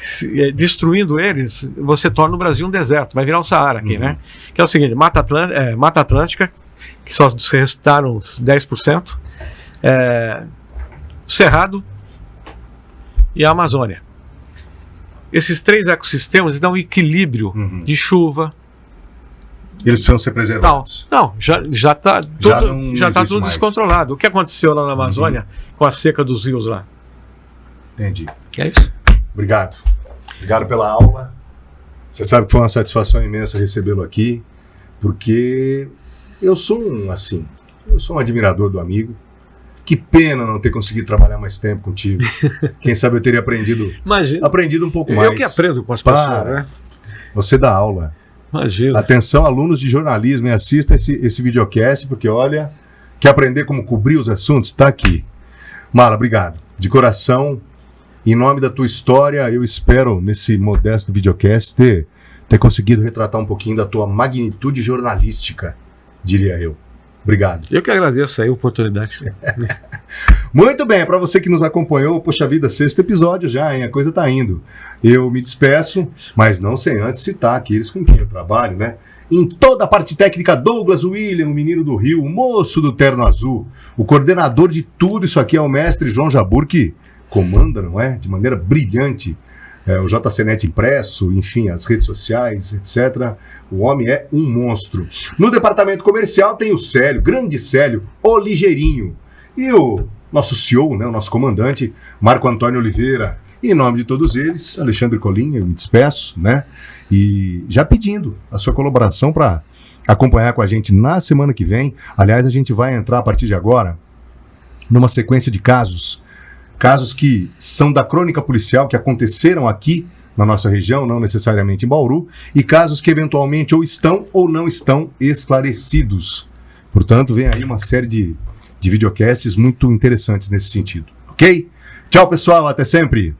destruindo eles, você torna o Brasil um deserto, vai virar o Saara aqui, né? Que é o seguinte, Mata Atlântica, que só restaram uns 10%, Cerrado e a Amazônia. Esses três ecossistemas dão um equilíbrio de chuva. Eles precisam ser preservados. Não, já está tudo descontrolado. O que aconteceu lá na Amazônia com a seca dos rios lá? Entendi. É isso. Obrigado. Obrigado pela aula. Você sabe que foi uma satisfação imensa recebê-lo aqui, porque eu sou um admirador do amigo. Que pena não ter conseguido trabalhar mais tempo contigo. Quem sabe eu teria aprendido um pouco mais. Eu que aprendo com as pessoas, né? Você dá aula. Imagina. Atenção, alunos de jornalismo, e assista esse videocast, porque olha, quer aprender como cobrir os assuntos? Está aqui. Mala, obrigado. De coração, em nome da tua história, eu espero, nesse modesto videocast, ter conseguido retratar um pouquinho da tua magnitude jornalística, diria eu. Obrigado. Eu que agradeço aí a oportunidade. Muito bem, para você que nos acompanhou, poxa vida, 6º episódio já, hein? A coisa tá indo. Eu me despeço, mas não sem antes citar aqueles com quem eu trabalho, né? Em toda a parte técnica, Douglas William, o menino do Rio, o moço do terno azul, o coordenador de tudo isso aqui é o mestre João Jabur, que comanda, não é? De maneira brilhante o JCNet Impresso, enfim, as redes sociais, etc. O homem é um monstro. No departamento comercial tem o Célio, grande Célio, o ligeirinho. E o nosso CEO, né, o nosso comandante, Marco Antônio Oliveira. E em nome de todos eles, Alexandre Colim, eu me despeço, né? E já pedindo a sua colaboração para acompanhar com a gente na semana que vem. Aliás, a gente vai entrar a partir de agora numa sequência de casos que são da crônica policial, que aconteceram aqui na nossa região, não necessariamente em Bauru, e casos que eventualmente ou estão ou não estão esclarecidos. Portanto, vem aí uma série de videocasts muito interessantes nesse sentido. Ok? Tchau, pessoal. Até sempre.